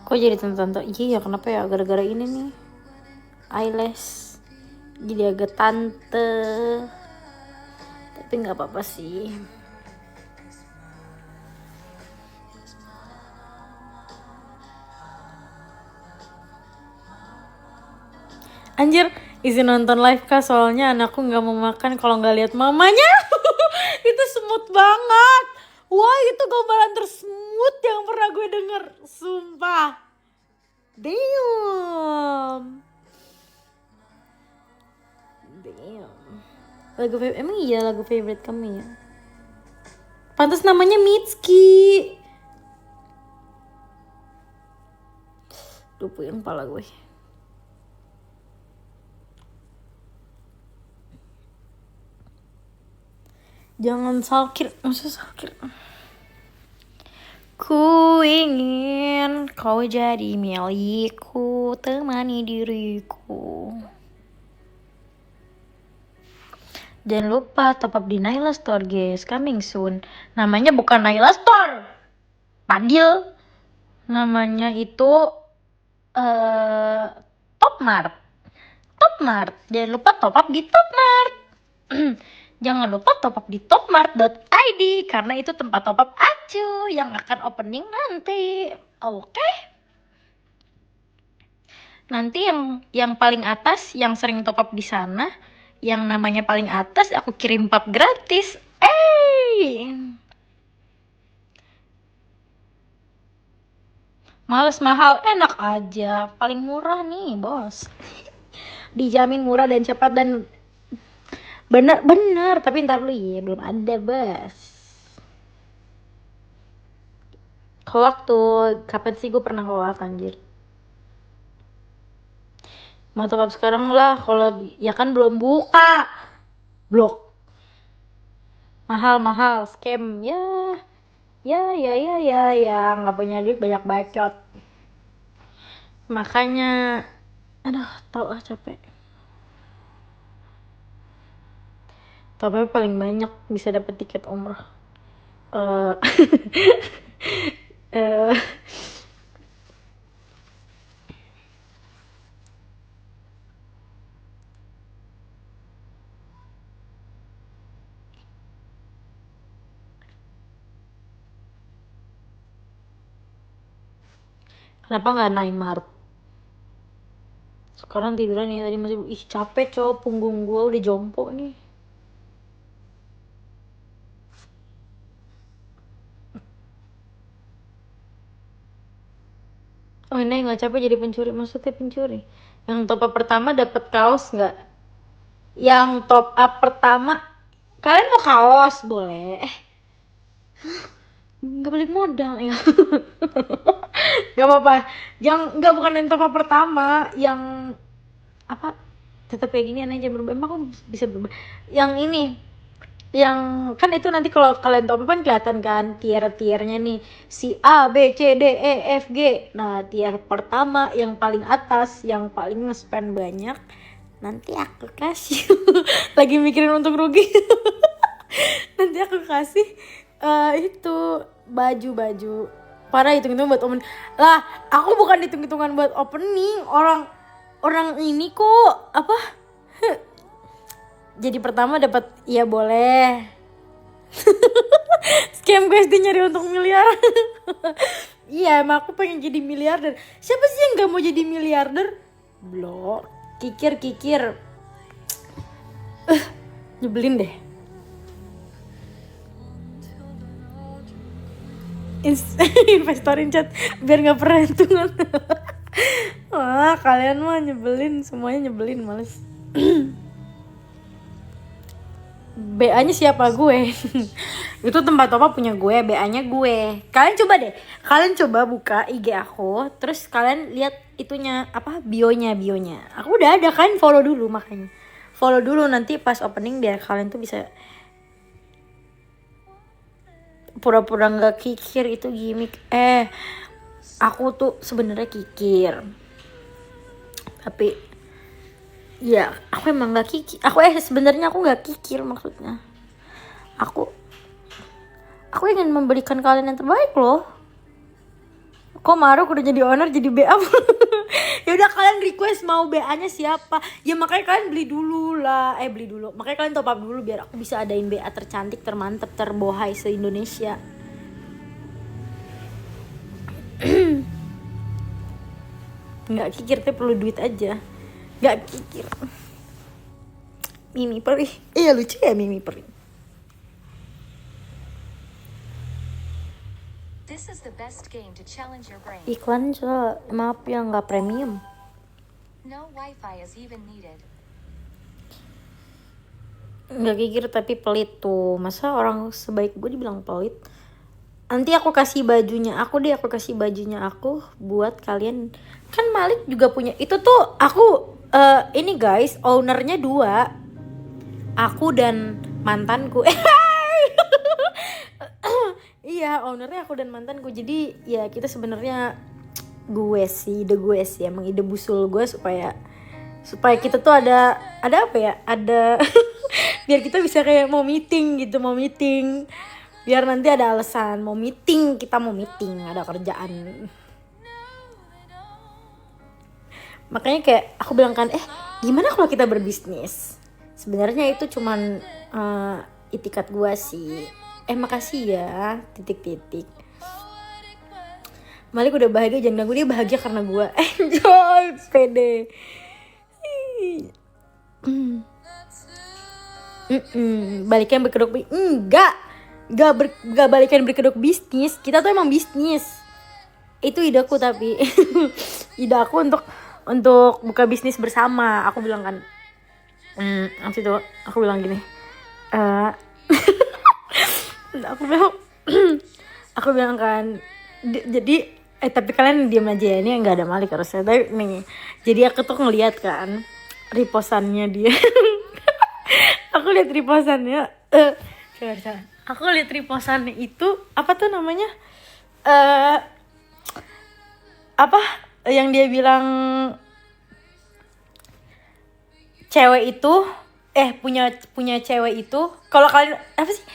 Speaker 1: Kok jadi tante-tante? Iya ya, kenapa ya? Gara-gara ini nih eyelash jadi agak tante, tapi nggak apa-apa sih. Anjir, isi nonton live kah? Soalnya anakku nggak mau makan kalau nggak lihat mamanya. Itu smooth banget. Wah, itu gambaran tersmooth yang pernah gue denger. Sumpah. Damn. Emang iya lagu favorite kamu ya? Pantas namanya Mitski. Duh, puyeng kepala gue. Jangan sakit, maksud sakit. Ku ingin kau jadi milikku, temani diriku. Jangan lupa top up di Naila Store guys, coming soon. Namanya bukan Naila Store, Padil. Namanya itu Topmart. Topmart. Jangan lupa top up di Topmart. Jangan lupa top up di topmart.id karena itu tempat top up Acu yang akan opening nanti. Oke? Nanti yang paling atas yang sering top up di sana, yang namanya paling atas aku kirim pap gratis. Males mahal, enak aja. Paling murah nih, bos. Dijamin murah dan cepat dan bener, tapi ntar dulu ya, belum ada, bos. Hoak tuh, kapan sih gue pernah hoak anjir? Mau top up sekarang lah, kalau ya kan belum buka. Blok. Mahal, scam. Ya, nggak punya duit banyak bacot. Makanya, aduh, tau capek. Tapi paling banyak bisa dapat tiket umroh. Kenapa nggak Neymar? Sekarang tiduran nih, tadi masih capek cowok, punggung gue udah jompo nih. Oh ini nggak capek jadi pencuri, maksudnya pencuri? Yang top up pertama dapat kaos nggak? Yang top up pertama kalian mau kaos boleh? Nggak balik modal ya. Nggak apa-apa. Nggak bukan yang top up pertama, yang apa? Tetap kayak gini aja berubah. Emang aku bisa berubah? Yang ini, yang kan itu nanti kalau kalian top up kan kelihatan kan tier-tiernya nih, si A, B, C, D, E, F, G. Nah tier pertama yang paling atas, yang paling nge-spend banyak, nanti aku kasih. Lagi mikirin untung rugi. Nanti aku kasih itu baju parah, hitung-hitung buat opening lah. Aku bukan hitung-hitungan buat opening, orang ini kok apa jadi pertama dapat, ya boleh. Scam guys, dia nyari untung miliar. Iya, emang aku pengen jadi miliarder. Siapa sih yang gak mau jadi miliarder? Blok, kikir. Nyebelin deh. Investorin chat biar gak pernah hitungan. Wah, kalian mah nyebelin, semuanya nyebelin, males. BA-nya siapa? Gue. Itu tempat apa punya gue, BA-nya gue. Kalian coba buka IG aku, terus kalian lihat itunya apa, bionya. Aku udah ada kan, follow dulu makanya. follow dulu, nanti pas opening biar kalian tuh bisa pura-pura nggak kikir, itu gimmick. Aku tuh sebenarnya kikir, tapi ya aku emang nggak kikir. Sebenarnya aku nggak kikir, maksudnya aku ingin memberikan kalian yang terbaik loh. Kok Maru udah jadi owner jadi BA? Ya udah, kalian request mau BA-nya siapa? Ya makanya kalian beli dulu lah. Makanya kalian top up dulu biar aku bisa adain BA tercantik, termantap, terbohai se-Indonesia. Nggak kikir, tapi perlu duit aja. Nggak kikir. Mimi Peri. Iya lucu ya Mimi Peri.
Speaker 2: This is the best game to challenge your brain.
Speaker 1: Iklan maaf ya, nggak premium.
Speaker 2: No Wi-Fi is even needed.
Speaker 1: Nggak kikir tapi pelit tuh. Masa orang sebaik gue dibilang pelit? Nanti aku kasih bajunya aku buat kalian. Kan Malik juga punya. Itu tuh aku ini guys, ownernya 2. Aku dan mantanku. Iya, ownernya aku dan mantanku. Jadi ya kita sebenarnya ide gue sih emang ide busul gue supaya kita tuh ada apa ya? Ada biar kita bisa kayak mau meeting. Biar nanti ada alasan mau meeting, ada kerjaan. Makanya kayak aku bilang kan, gimana kalau kita berbisnis? Sebenarnya itu cuman itikat gue sih. Makasih ya, titik. Malik udah bahagia, jangan ganggu dia, bahagia karena gue. Enjoy, pede. Balikan berkedok enggak balikan berkedok bisnis. Kita tuh emang bisnis. Itu ideku, tapi ide aku untuk buka bisnis bersama. Aku bilang kan, waktu itu aku bilang gini, aku bilang kan, jadi tapi kalian diam aja ya, ini nggak ada Malik harusnya. Tapi nih, jadi aku tuh ngeliat kan repostannya dia. Aku lihat repostannya, aku lihat repostannya itu apa tuh namanya, apa yang dia bilang cewek itu punya cewek itu, kalau kalian apa sih,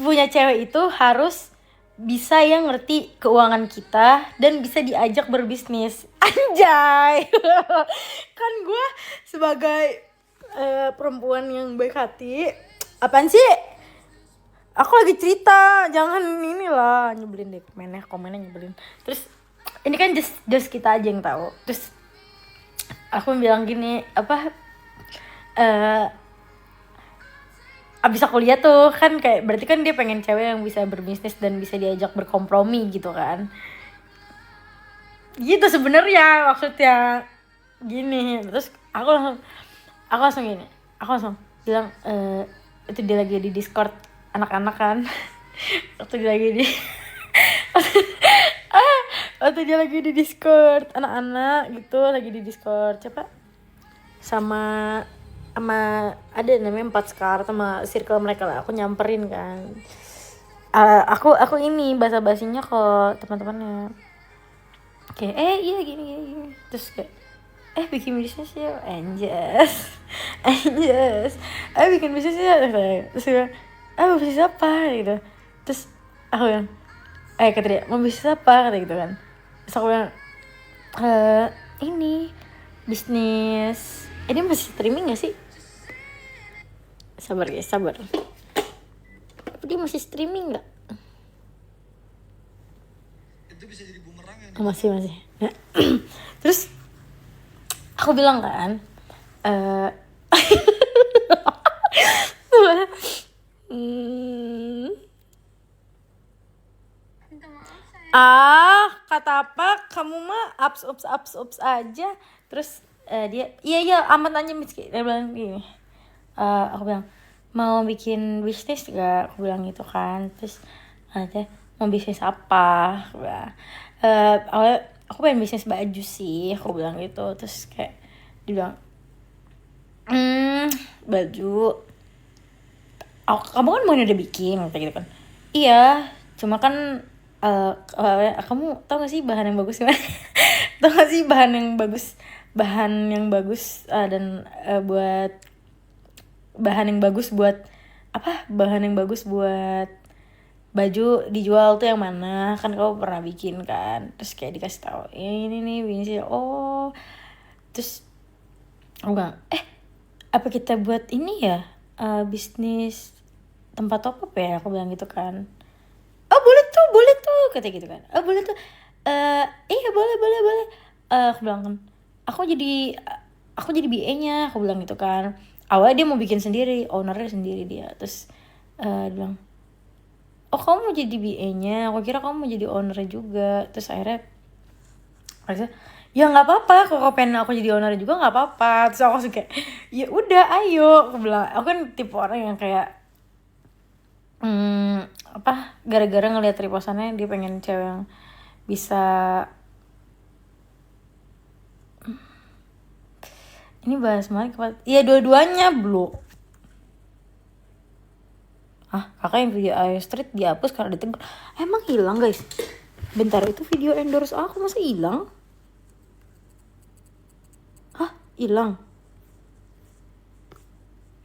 Speaker 1: punya cewek itu harus bisa yang ngerti keuangan kita dan bisa diajak berbisnis. Anjay. Kan gue sebagai perempuan yang baik hati, apaan sih? Aku lagi cerita, jangan inilah nyebelin deh, komennya nyebelin. Terus ini kan just kita aja yang tahu. Terus aku bilang gini, abis aku lihat tuh kan kayak berarti kan dia pengen cewek yang bisa berbisnis dan bisa diajak berkompromi gitu kan. Gitu sebenarnya maksudnya gini. Terus aku langsung bilang, itu dia lagi di Discord anak-anak kan. Waktu dia lagi di Discord anak-anak gitu, lagi di Discord siapa? Sama ada namanya 4 Skar sama circle mereka lah. Aku nyamperin kan, aku ini basa-basinya ke teman-temannya kayak iya gini. Terus kayak bikin bisnis ya, anjas bikin bisnis ya. Terus bilang bisnis apa gitu. Terus aku bilang kata dia, mau bisnis apa, kata gitu kan. Terus aku bilang ini bisnis. Ini masih streaming gak sih? Sabar guys, sabar. Dia masih streaming gak? Itu bisa jadi bumerang ya? Masih. Nah. Terus aku bilang kan, kata apa? Kamu mah ups aja. Terus dia iya amat aja Mitski. Dia bilang gini, aku bilang mau bikin bisnis gak, aku bilang gitu kan. Terus dia mau bisnis apa, aku pengen bisnis baju sih, aku bilang gitu. Terus kayak dia bilang
Speaker 3: Baju. Oh, kamu kan mau udah bikin kayak gitu kan? Iya, cuma kan kamu tau gak sih bahan yang bagus gimana? Tau gak sih bahan yang bagus dan buat bahan yang bagus buat apa? Bahan yang bagus buat baju dijual tuh yang mana? Kan kamu pernah bikin kan? Terus kayak dikasih tahu ini nih sih. Oh, terus aku bilang, apa kita buat ini ya, bisnis tempat top up ya? Aku bilang gitu kan. Oh boleh tuh kata gitu kan. Oh boleh tuh, iya boleh. Aku bilang kan, aku jadi BA-nya, aku bilang gitu kan. Awalnya dia mau bikin sendiri, ownernya sendiri dia. Terus dia bilang, oh kamu mau jadi BA-nya, aku kira kamu mau jadi ownernya juga. Terus akhirnya ya nggak apa-apa, kalau pengen aku jadi owner juga nggak apa-apa. Terus aku suka ya udah ayo, aku bilang. Aku kan tipe orang yang kayak gara-gara ngeliat repostannya dia pengen cewek yang bisa ini bahas mana ya dua-duanya belum. Kakak yang video Ayo Street dihapus karena ditegur. Emang hilang guys? Bentar, itu video endorse aku masa hilang? Hilang?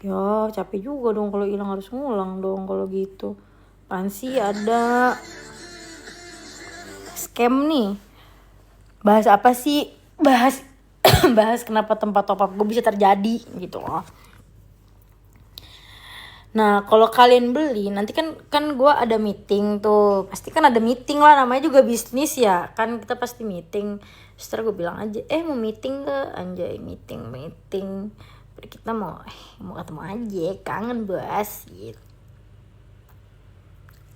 Speaker 3: Ya capek juga dong kalau hilang, harus ngulang dong kalau gitu. Apaan sih ada scam nih? Bahas apa sih? Bahas kenapa tempat top up gue bisa terjadi gitu loh. Nah kalau kalian beli nanti kan gue ada meeting tuh, pasti kan ada meeting lah, namanya juga bisnis ya kan, kita pasti meeting. Setelah gue bilang aja mau meeting ke anjay, meeting kita mau ketemu aja, kangen bos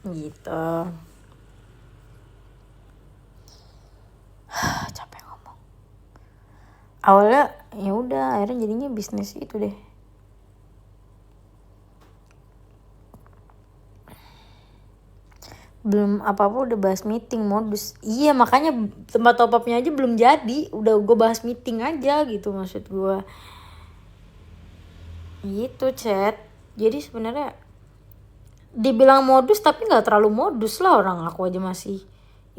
Speaker 3: gitu. Capek ngomong. Awalnya ya udah, akhirnya jadinya bisnis itu deh. Belum apa-apa udah bahas meeting modus. Iya makanya tempat top upnya aja belum jadi, udah gue bahas meeting aja gitu maksud gue. Gitu chat. Jadi sebenarnya dibilang modus tapi nggak terlalu modus lah, orang aku aja masih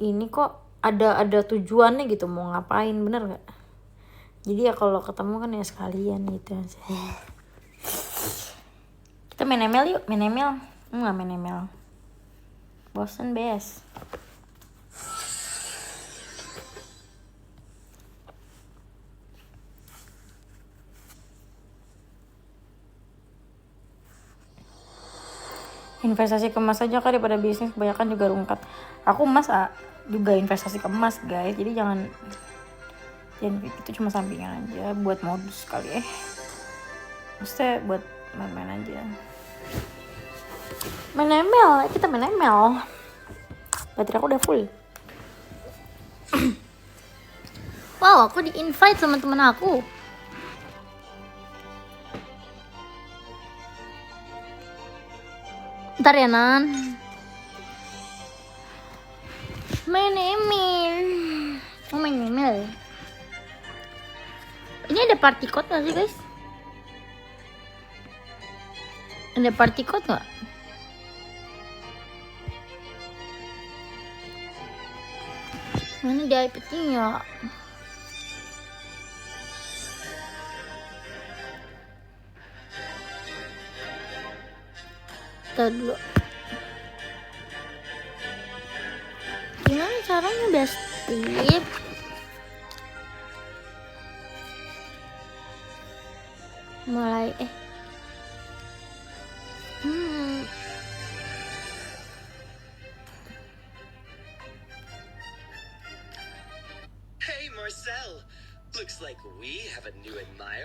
Speaker 3: ini kok, ada tujuannya gitu mau ngapain, bener nggak? Jadi ya kalau ketemu kan ya sekalian gitu. Kita main ML yuk, nggak main ML. Bosen bes. Investasi ke emas aja kali daripada bisnis, kebanyakan juga rungkat. Aku emas juga investasi ke emas guys, jadi jangan itu cuma sampingan aja buat modus kali maksudnya buat main-main aja. Main ML, kita main ML. Baterai aku udah full. Wow, aku di invite sama temen aku. Ntar ya Nan. Main email. Main email. Ini ada party code gak sih guys? Ada party code gak? Mana di iPad-nya ya? Ntar dulu. Gimana caranya best tip? Mulai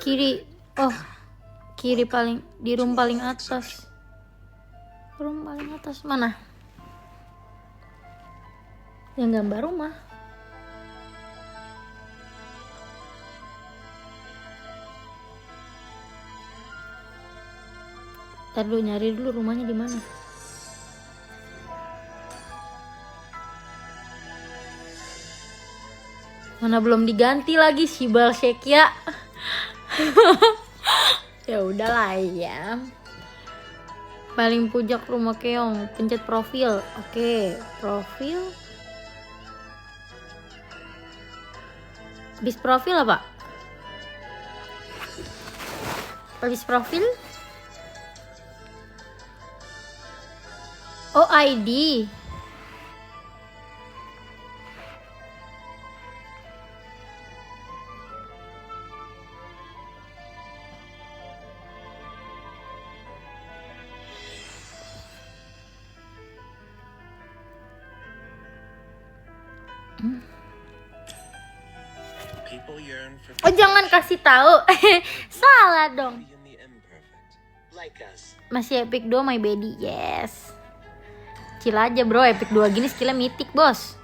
Speaker 3: kiri. Oh, kiri paling di room paling atas. Room paling atas mana? Yang gambar rumah. Ntar dulu nyari dulu rumahnya di mana. Mana belum diganti lagi si Balsek ya.
Speaker 1: Ya udahlah ya. Paling puncak rumah keong, pencet profil. Oke, profil. Habis profil apa? Habis profil? Oh, ID.
Speaker 4: People yearn for
Speaker 1: Oh, jangan kasih tahu. Salah dong.
Speaker 4: beauty and the imperfect. Like us.
Speaker 1: Masih epic 2 my baby. Yes. Chill aja bro, epic 2 gini skillnya mythic bos.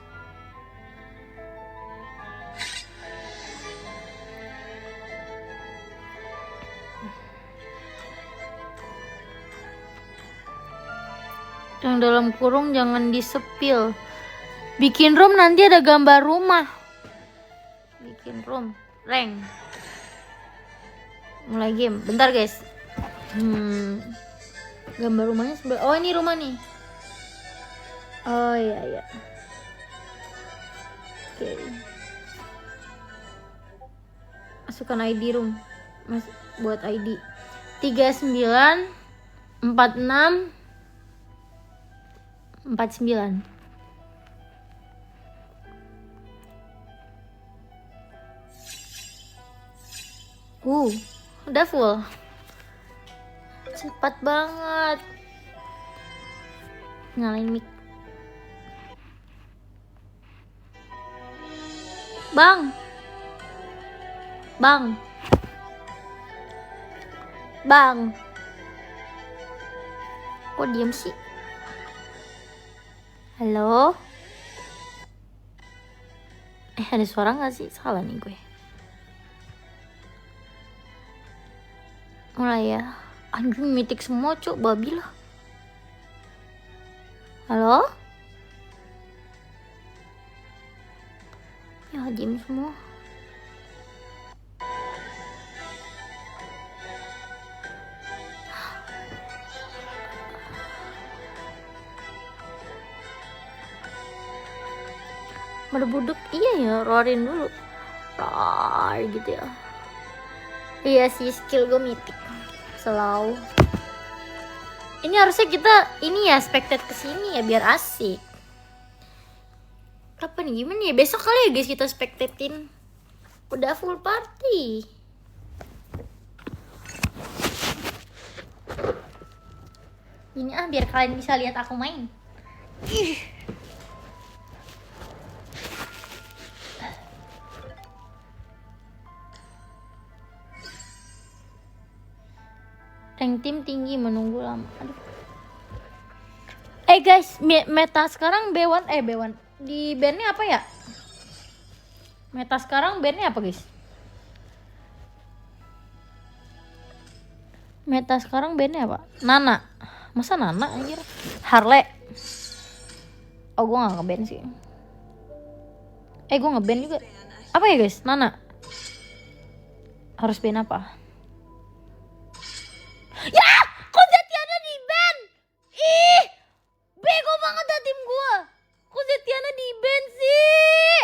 Speaker 1: Yang dalam kurung jangan disepil. Bikin room nanti ada gambar rumah. Bikin room, rank. Mulai game, bentar guys. Gambar rumahnya sebelah. Oh ini rumah nih. Oh iya iya. Oke. Masukkan ID room. Mas buat ID. 39 46 49. Udah full. Cepat banget. Nyalain mic. Bang. Bang. Bang. Kok diem sih? Halo? Ada suara gak sih? Salah nih gue. Mulai ya. Anjing mitik semua cok, babi lah. Halo? Ya diem semua. Berbuduk, iya ya, roarin dulu. Roar gitu ya. Iya sih, skill gue mitik. Slow. Ini harusnya kita ini ya spectate kesini ya biar asik. Kapan nih, gimana ya? Besok kali ya guys kita spectatein. Udah full party. Ini biar kalian bisa lihat aku main. Ih. Rank tim tinggi menunggu lama. Aduh. Guys, meta sekarang B1 B1 di bandnya apa ya? Meta sekarang bandnya apa guys? Meta sekarang bandnya apa? Nana. Masa Nana anjir? Harley. Oh gue gak ngeband sih. Gue ngeband juga. Apa ya guys? Nana. Harus band apa? Ya! Kok Zetiana di ban? Ih! Bego banget dah tim gua. Kok Zetiana di ban sih?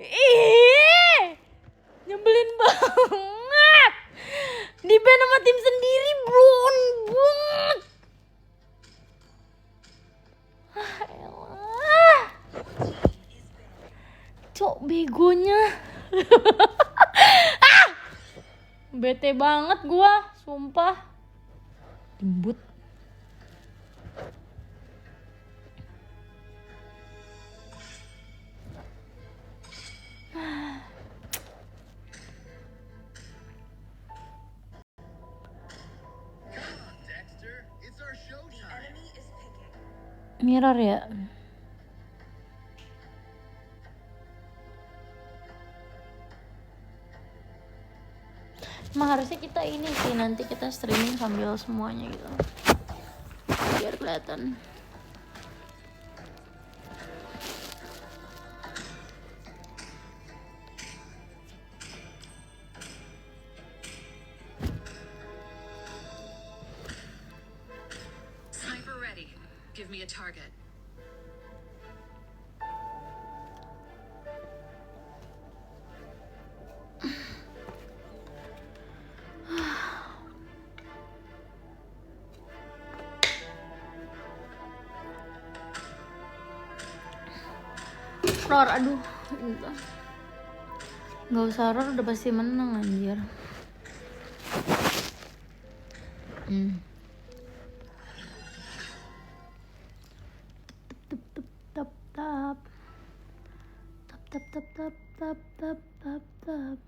Speaker 1: Ih! Nyebelin banget. Di ban sama tim sendiri banget. Elah. Cok begonya. Bete banget gua, sumpah. Lembut. Mirror ya. Emang harusnya kita ini sih, nanti kita streaming sambil semuanya gitu biar kelihatan.
Speaker 5: Give me a target.
Speaker 3: Roar, aduh. Nggak usah roar, udah pasti menang anjir. Tap tap tap tap tap tap tap tap tap tap.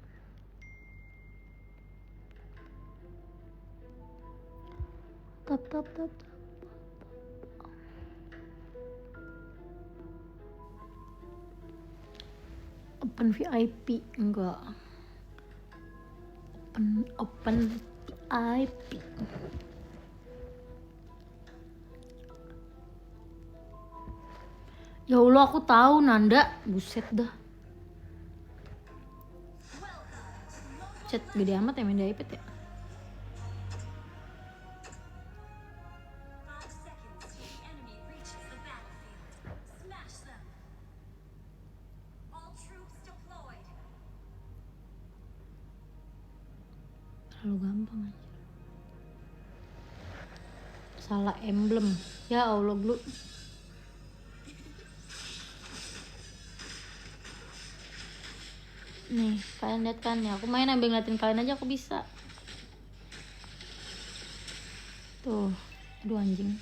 Speaker 3: Tap tap tap. Open VIP enggak. Open VIP. Ya Allah, aku tahu Nanda. Buset dah. Chat gede amat ya main di iPad ya. Terlalu gampang aja. Salah emblem. Ya Allah, Glu. Nih, kalian lihat kan ya. Aku main ambil ngeliatin kalian aja aku bisa. Tuh. Aduh anjing.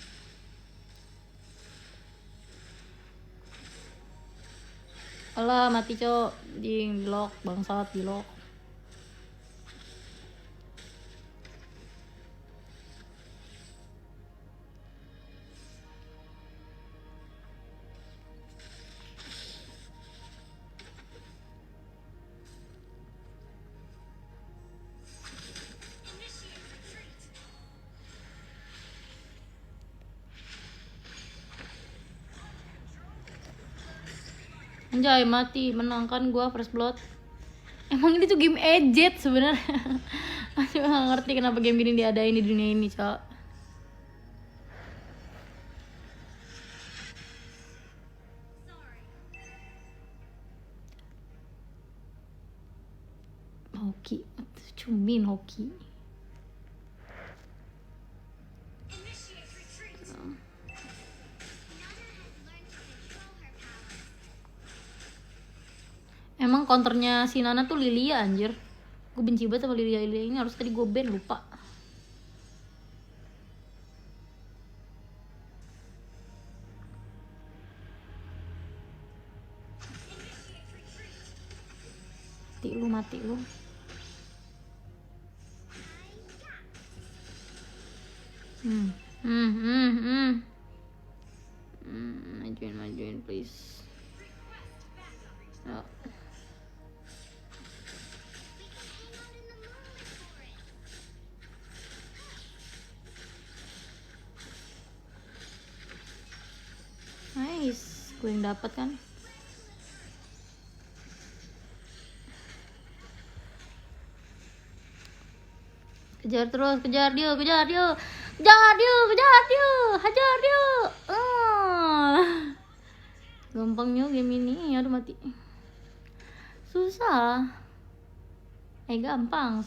Speaker 3: Alah, mati cok. Ding, di lock, bangsat di lock. Anjay, mati, menang kan gua first blood. Emang ini tuh game ejet sebenarnya. Aku gak ngerti kenapa game gini diadain di dunia ini, Cok. Hoki, cumin hoki. Emang counternya si Nana tuh Lilia anjir. Gue benci banget sama Lilia ini, harus tadi gue ban, lupa. Mati lu. Majuin please. Oh. Nice, gue yang dapat kan. Kejar terus, kejar dia. Hajar dia. Gampangnya game ini, aduh mati. Susah. Gampang.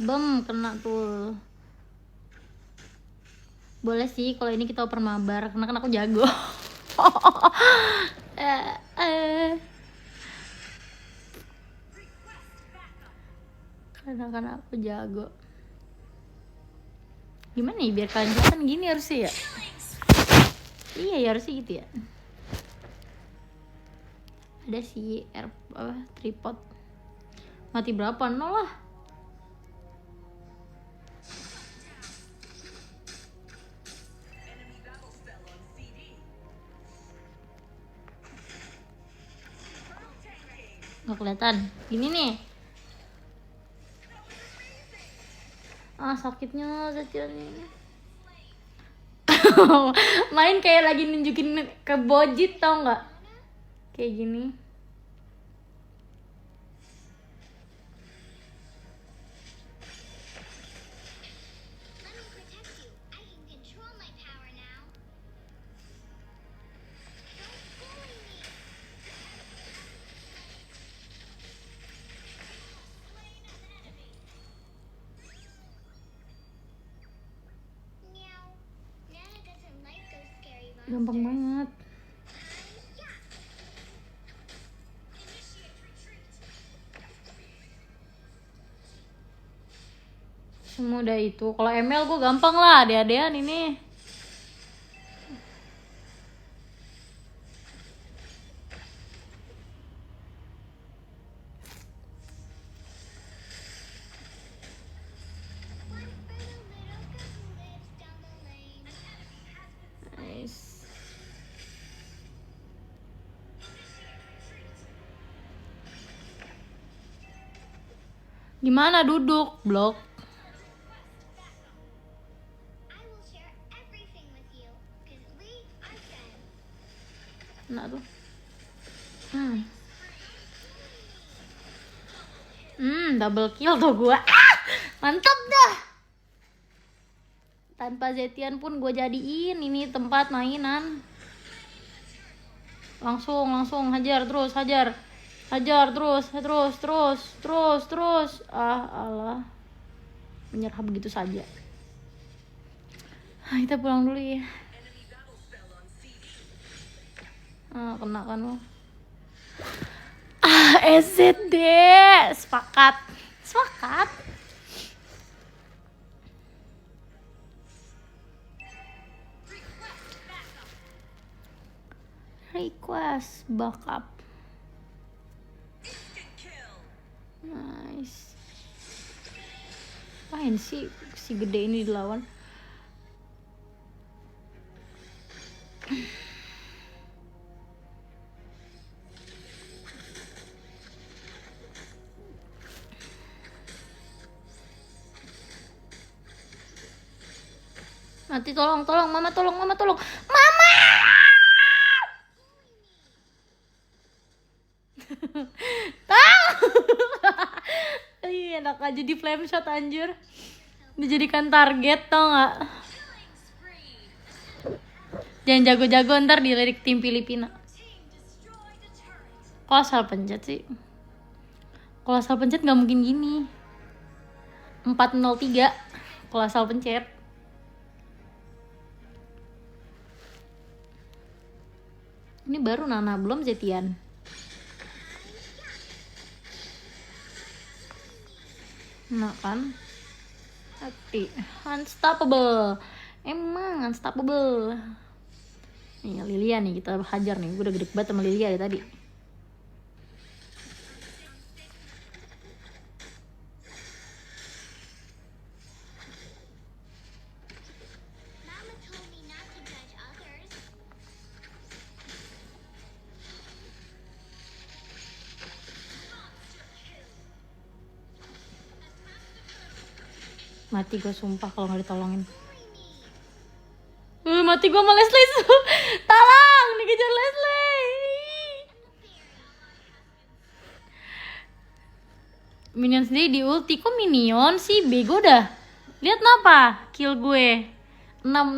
Speaker 3: Bem, kena tuh. Boleh sih kalau ini kita oper mabar, karena kan aku jago. Karena kan aku jago. Gimana nih biar kalian kelihatan gini harusnya ya? Iya ya harusnya gitu ya. Ada sih tripod. Mati berapa? 0 lah. Nggak kelihatan. Gini nih. Sakitnya ini. Main kayak lagi nunjukin ke Bojit, tau nggak? Kayak gini. Gampang banget. Semudah itu. Kalau ML gue gampang lah, ade-adean ini. Nice. Gimana duduk, blok?
Speaker 5: I will share everything with you, 'cause we are friends.
Speaker 3: Nah tuh. Double kill tuh gua. Mantap dah. Tanpa Zetian pun gue jadiin ini tempat mainan. Langsung hajar terus, hajar terus. Allah, menyerah begitu saja. Kita pulang dulu ya. Kena kan lo. SZD, sepakat. Request backup. Nice. Apain sih si gede ini dilawan? Mati, tolong, mama tolong. Mama! Tahu. Iya, enak aja di flame shot anjir. Dijadikan target, tau gak? Jangan jago-jago ntar dilirik tim Filipina. Kok asal pencet sih? Kalau asal pencet gak mungkin gini. 403 kalau asal pencet. Ini baru Nana, belum Zetian. Nah kan, hati unstoppable, emang unstoppable. Nih Lilia nih, kita hajar nih. Gue udah gede banget sama Lilia dari tadi.
Speaker 5: Mama told me not to judge others.
Speaker 3: Mati gue sumpah kalau nggak ditolongin. Mati gue sama Leslie. Tolong, dikejar Leslie. Minion sendiri di ulti. Kok minion sih? Bego dah. Lihat kenapa kill gue 603.
Speaker 5: But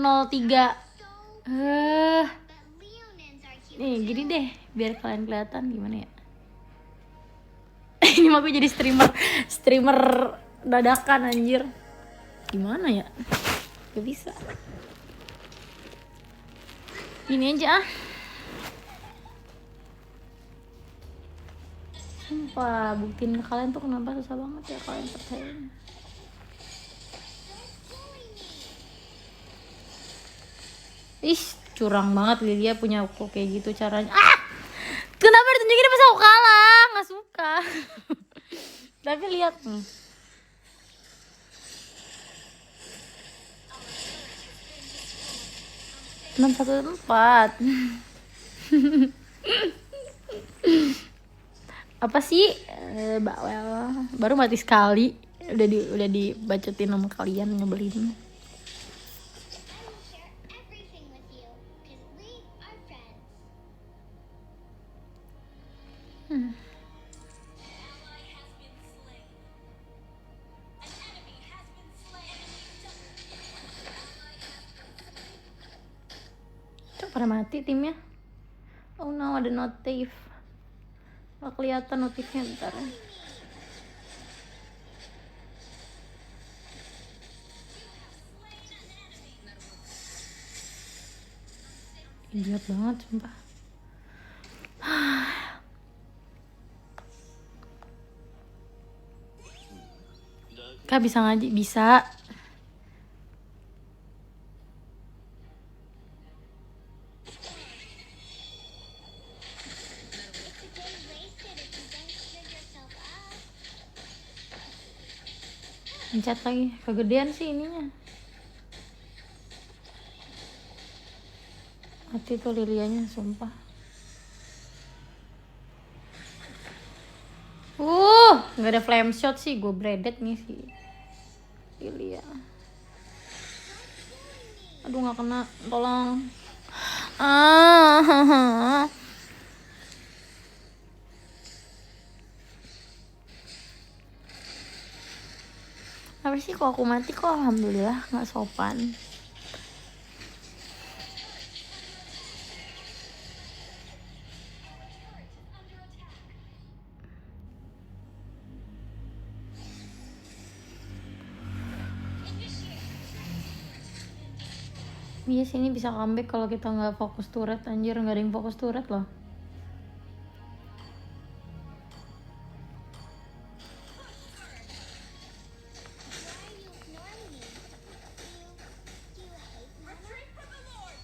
Speaker 5: Leonins are cute.
Speaker 3: Nih gini deh, biar kalian kelihatan gimana ya. Ini mah gue jadi streamer dadakan anjir. Gimana ya? Gak bisa. Gini aja ah. Sumpah, buktiin ke kalian tuh kenapa susah banget ya kalian percaya. Ih, curang banget Lilia punya kok kayak gitu caranya. Kenapa ditunjukin pas aku kalah? Nggak suka. Tapi lihat nih. Enam satu empat. Apa sih? Bawel. Baru mati sekali. Udah dibacotin sama kalian, nyebelin.
Speaker 5: I will share everything with you, 'cause we are friends.
Speaker 3: Cok pada mati timnya. Oh no, ada notif. Gak kelihatan notifnya bentar. Idiot banget sumpah. Kak bisa ngaji? Bisa.
Speaker 5: It's a day wasted if you don't cheer yourself up.
Speaker 3: Pencet lagi. Kegedean sih ininya. Mati tuh Lilianya sumpah. Nggak ada flame shot sih, gue bredet nih sih Lilia. Aduh nggak kena, tolong. Apa sih kok aku mati kok alhamdulillah nggak sopan. Iya sini bisa comeback kalau kita nggak fokus turret, anjir nggak ada yang fokus turret loh.
Speaker 5: Why are you ignoring me? Do you hate Mama?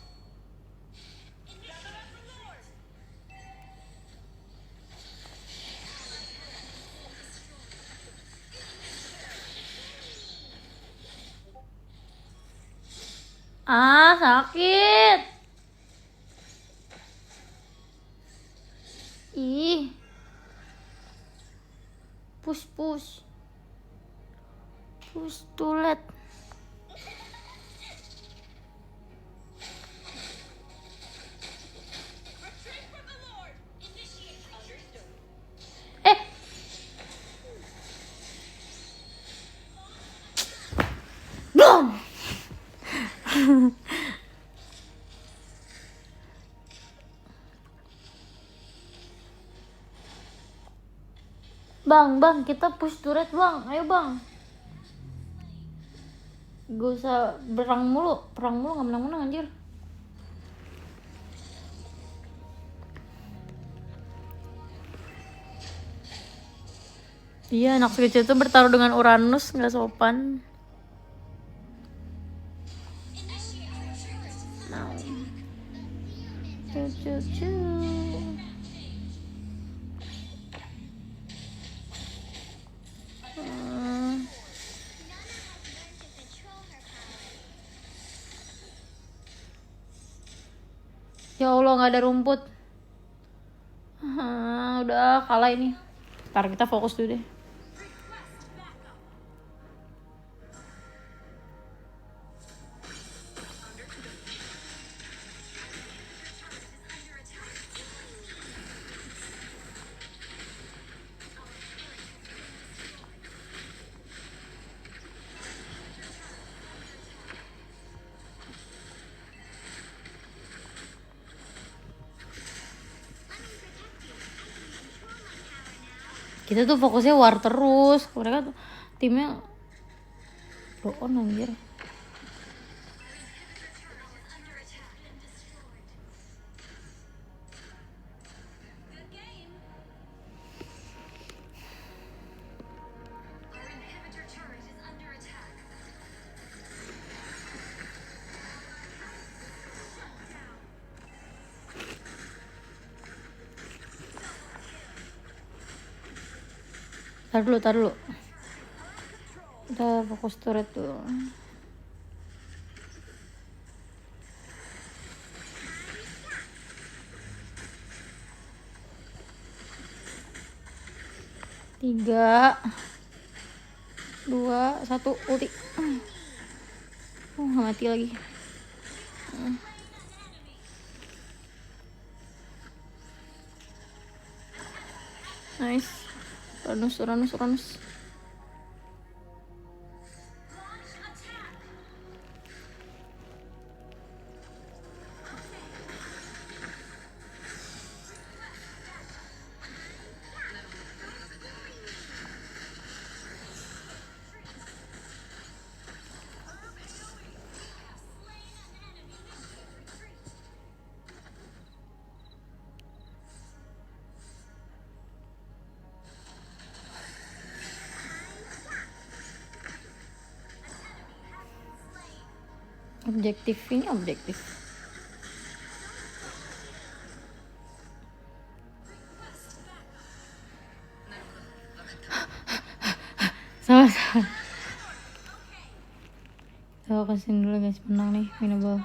Speaker 3: Ah sakit. Ih. Push push. Push tulet. Boom. Bang, kita push turret bang, ayo bang. Gak usah perang mulu gak menang-menang anjir. Iya, anak kecil itu bertaruh dengan Uranus, gak sopan. Nah. Cu. Ya Allah nggak ada rumput. Udah kalah ini. Ntar kita fokus dulu deh. Kita tuh fokusnya war terus. Mereka tuh timnya blow on anjir. Tar dulu. Kita fokus turret dulu. Tiga, 2, 1, ulti. Mati lagi. Nice. Uranus. Objektif, ini objektif. Sama-sama. Coba kasih dulu guys, menang nih, winnable.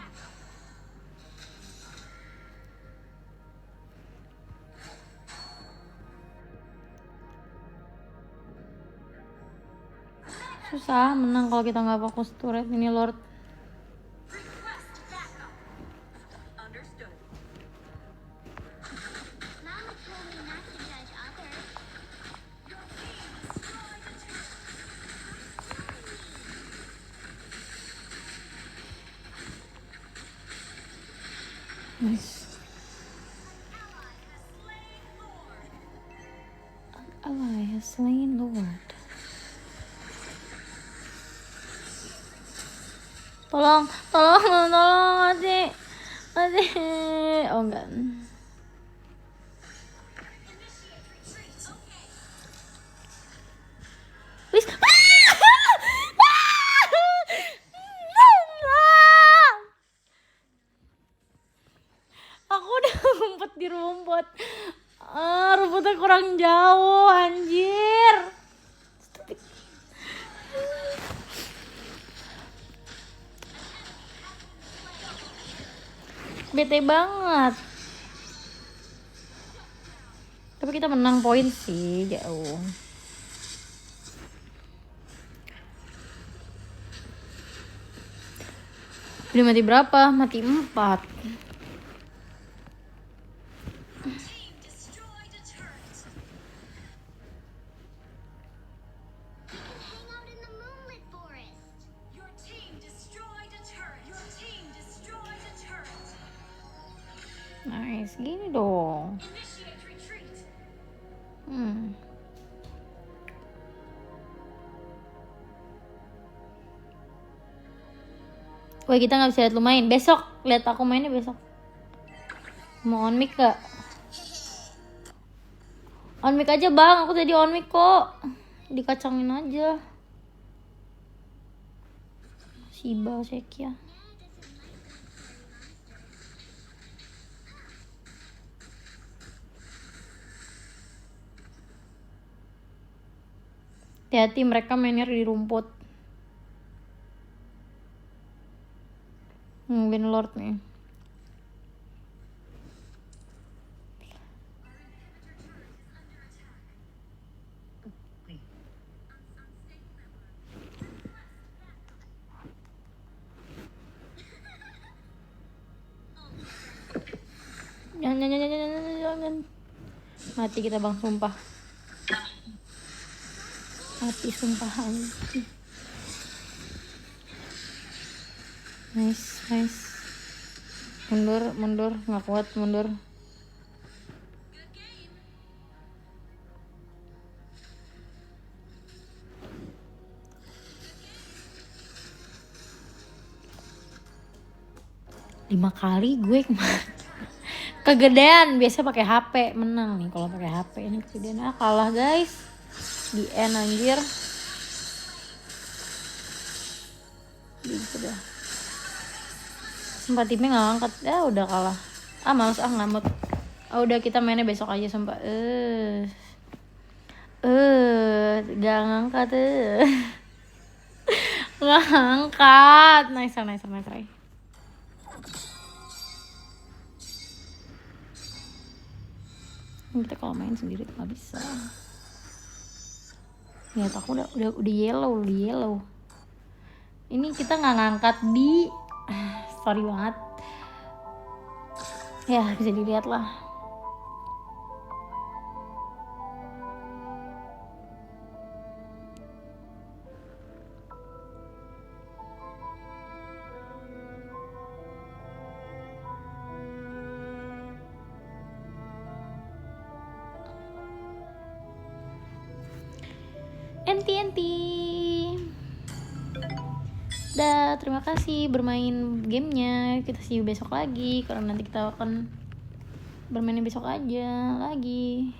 Speaker 3: Susah menang kalau kita nggak fokus turret ini Lord.
Speaker 5: Mama told me not to judge others.
Speaker 3: Nice. Ally has slain Lord. Tolong, mati. Oh enggak. Please. Aku udah ngumpet di rumput. Rumputnya kurang jauh, anjir. Stupid. Bete banget. Tapi kita menang poin sih, jauh. Udah mati berapa? Mati 4.
Speaker 5: Hang out in the moonlit forest.
Speaker 2: Your team destroyed a turret. Your team destroyed a turret.
Speaker 3: Nice, gini dong.
Speaker 2: Initiate retreat.
Speaker 3: Wah, kita nggak bisa lihat lu main. Besok lihat aku mainnya besok. Mau on mic gak? On mic aja bang, aku tadi on mic kok. Dikacangin aja. Shiba Sekia. Hati-hati, mereka mainnya di rumput. Win Lord nih. Jangan. Mati kita bang, sumpah. Mati sumpah anjing. Nice. Mundur, nggak kuat mundur. Lima kali gue kegedean. Biasa pakai HP menang nih, kalau pakai HP ini kegedean. Kalah guys di end anjir. Gitu dah. Sempat timnya nggak angkat, ya udah kalah. Males ngamut. Udah kita mainnya besok aja sumpah. Gak ngangkat nggak angkat. Nice try. Kita kalau main sendiri tuh nggak bisa. Lihat aku udah yellow. Ini kita nggak ngangkat di. Sorry banget. Ya bisa dilihat lah. Enti. Dah, terima kasih bermain gamenya. Kita see you besok lagi, karena nanti kita akan bermain besok aja lagi.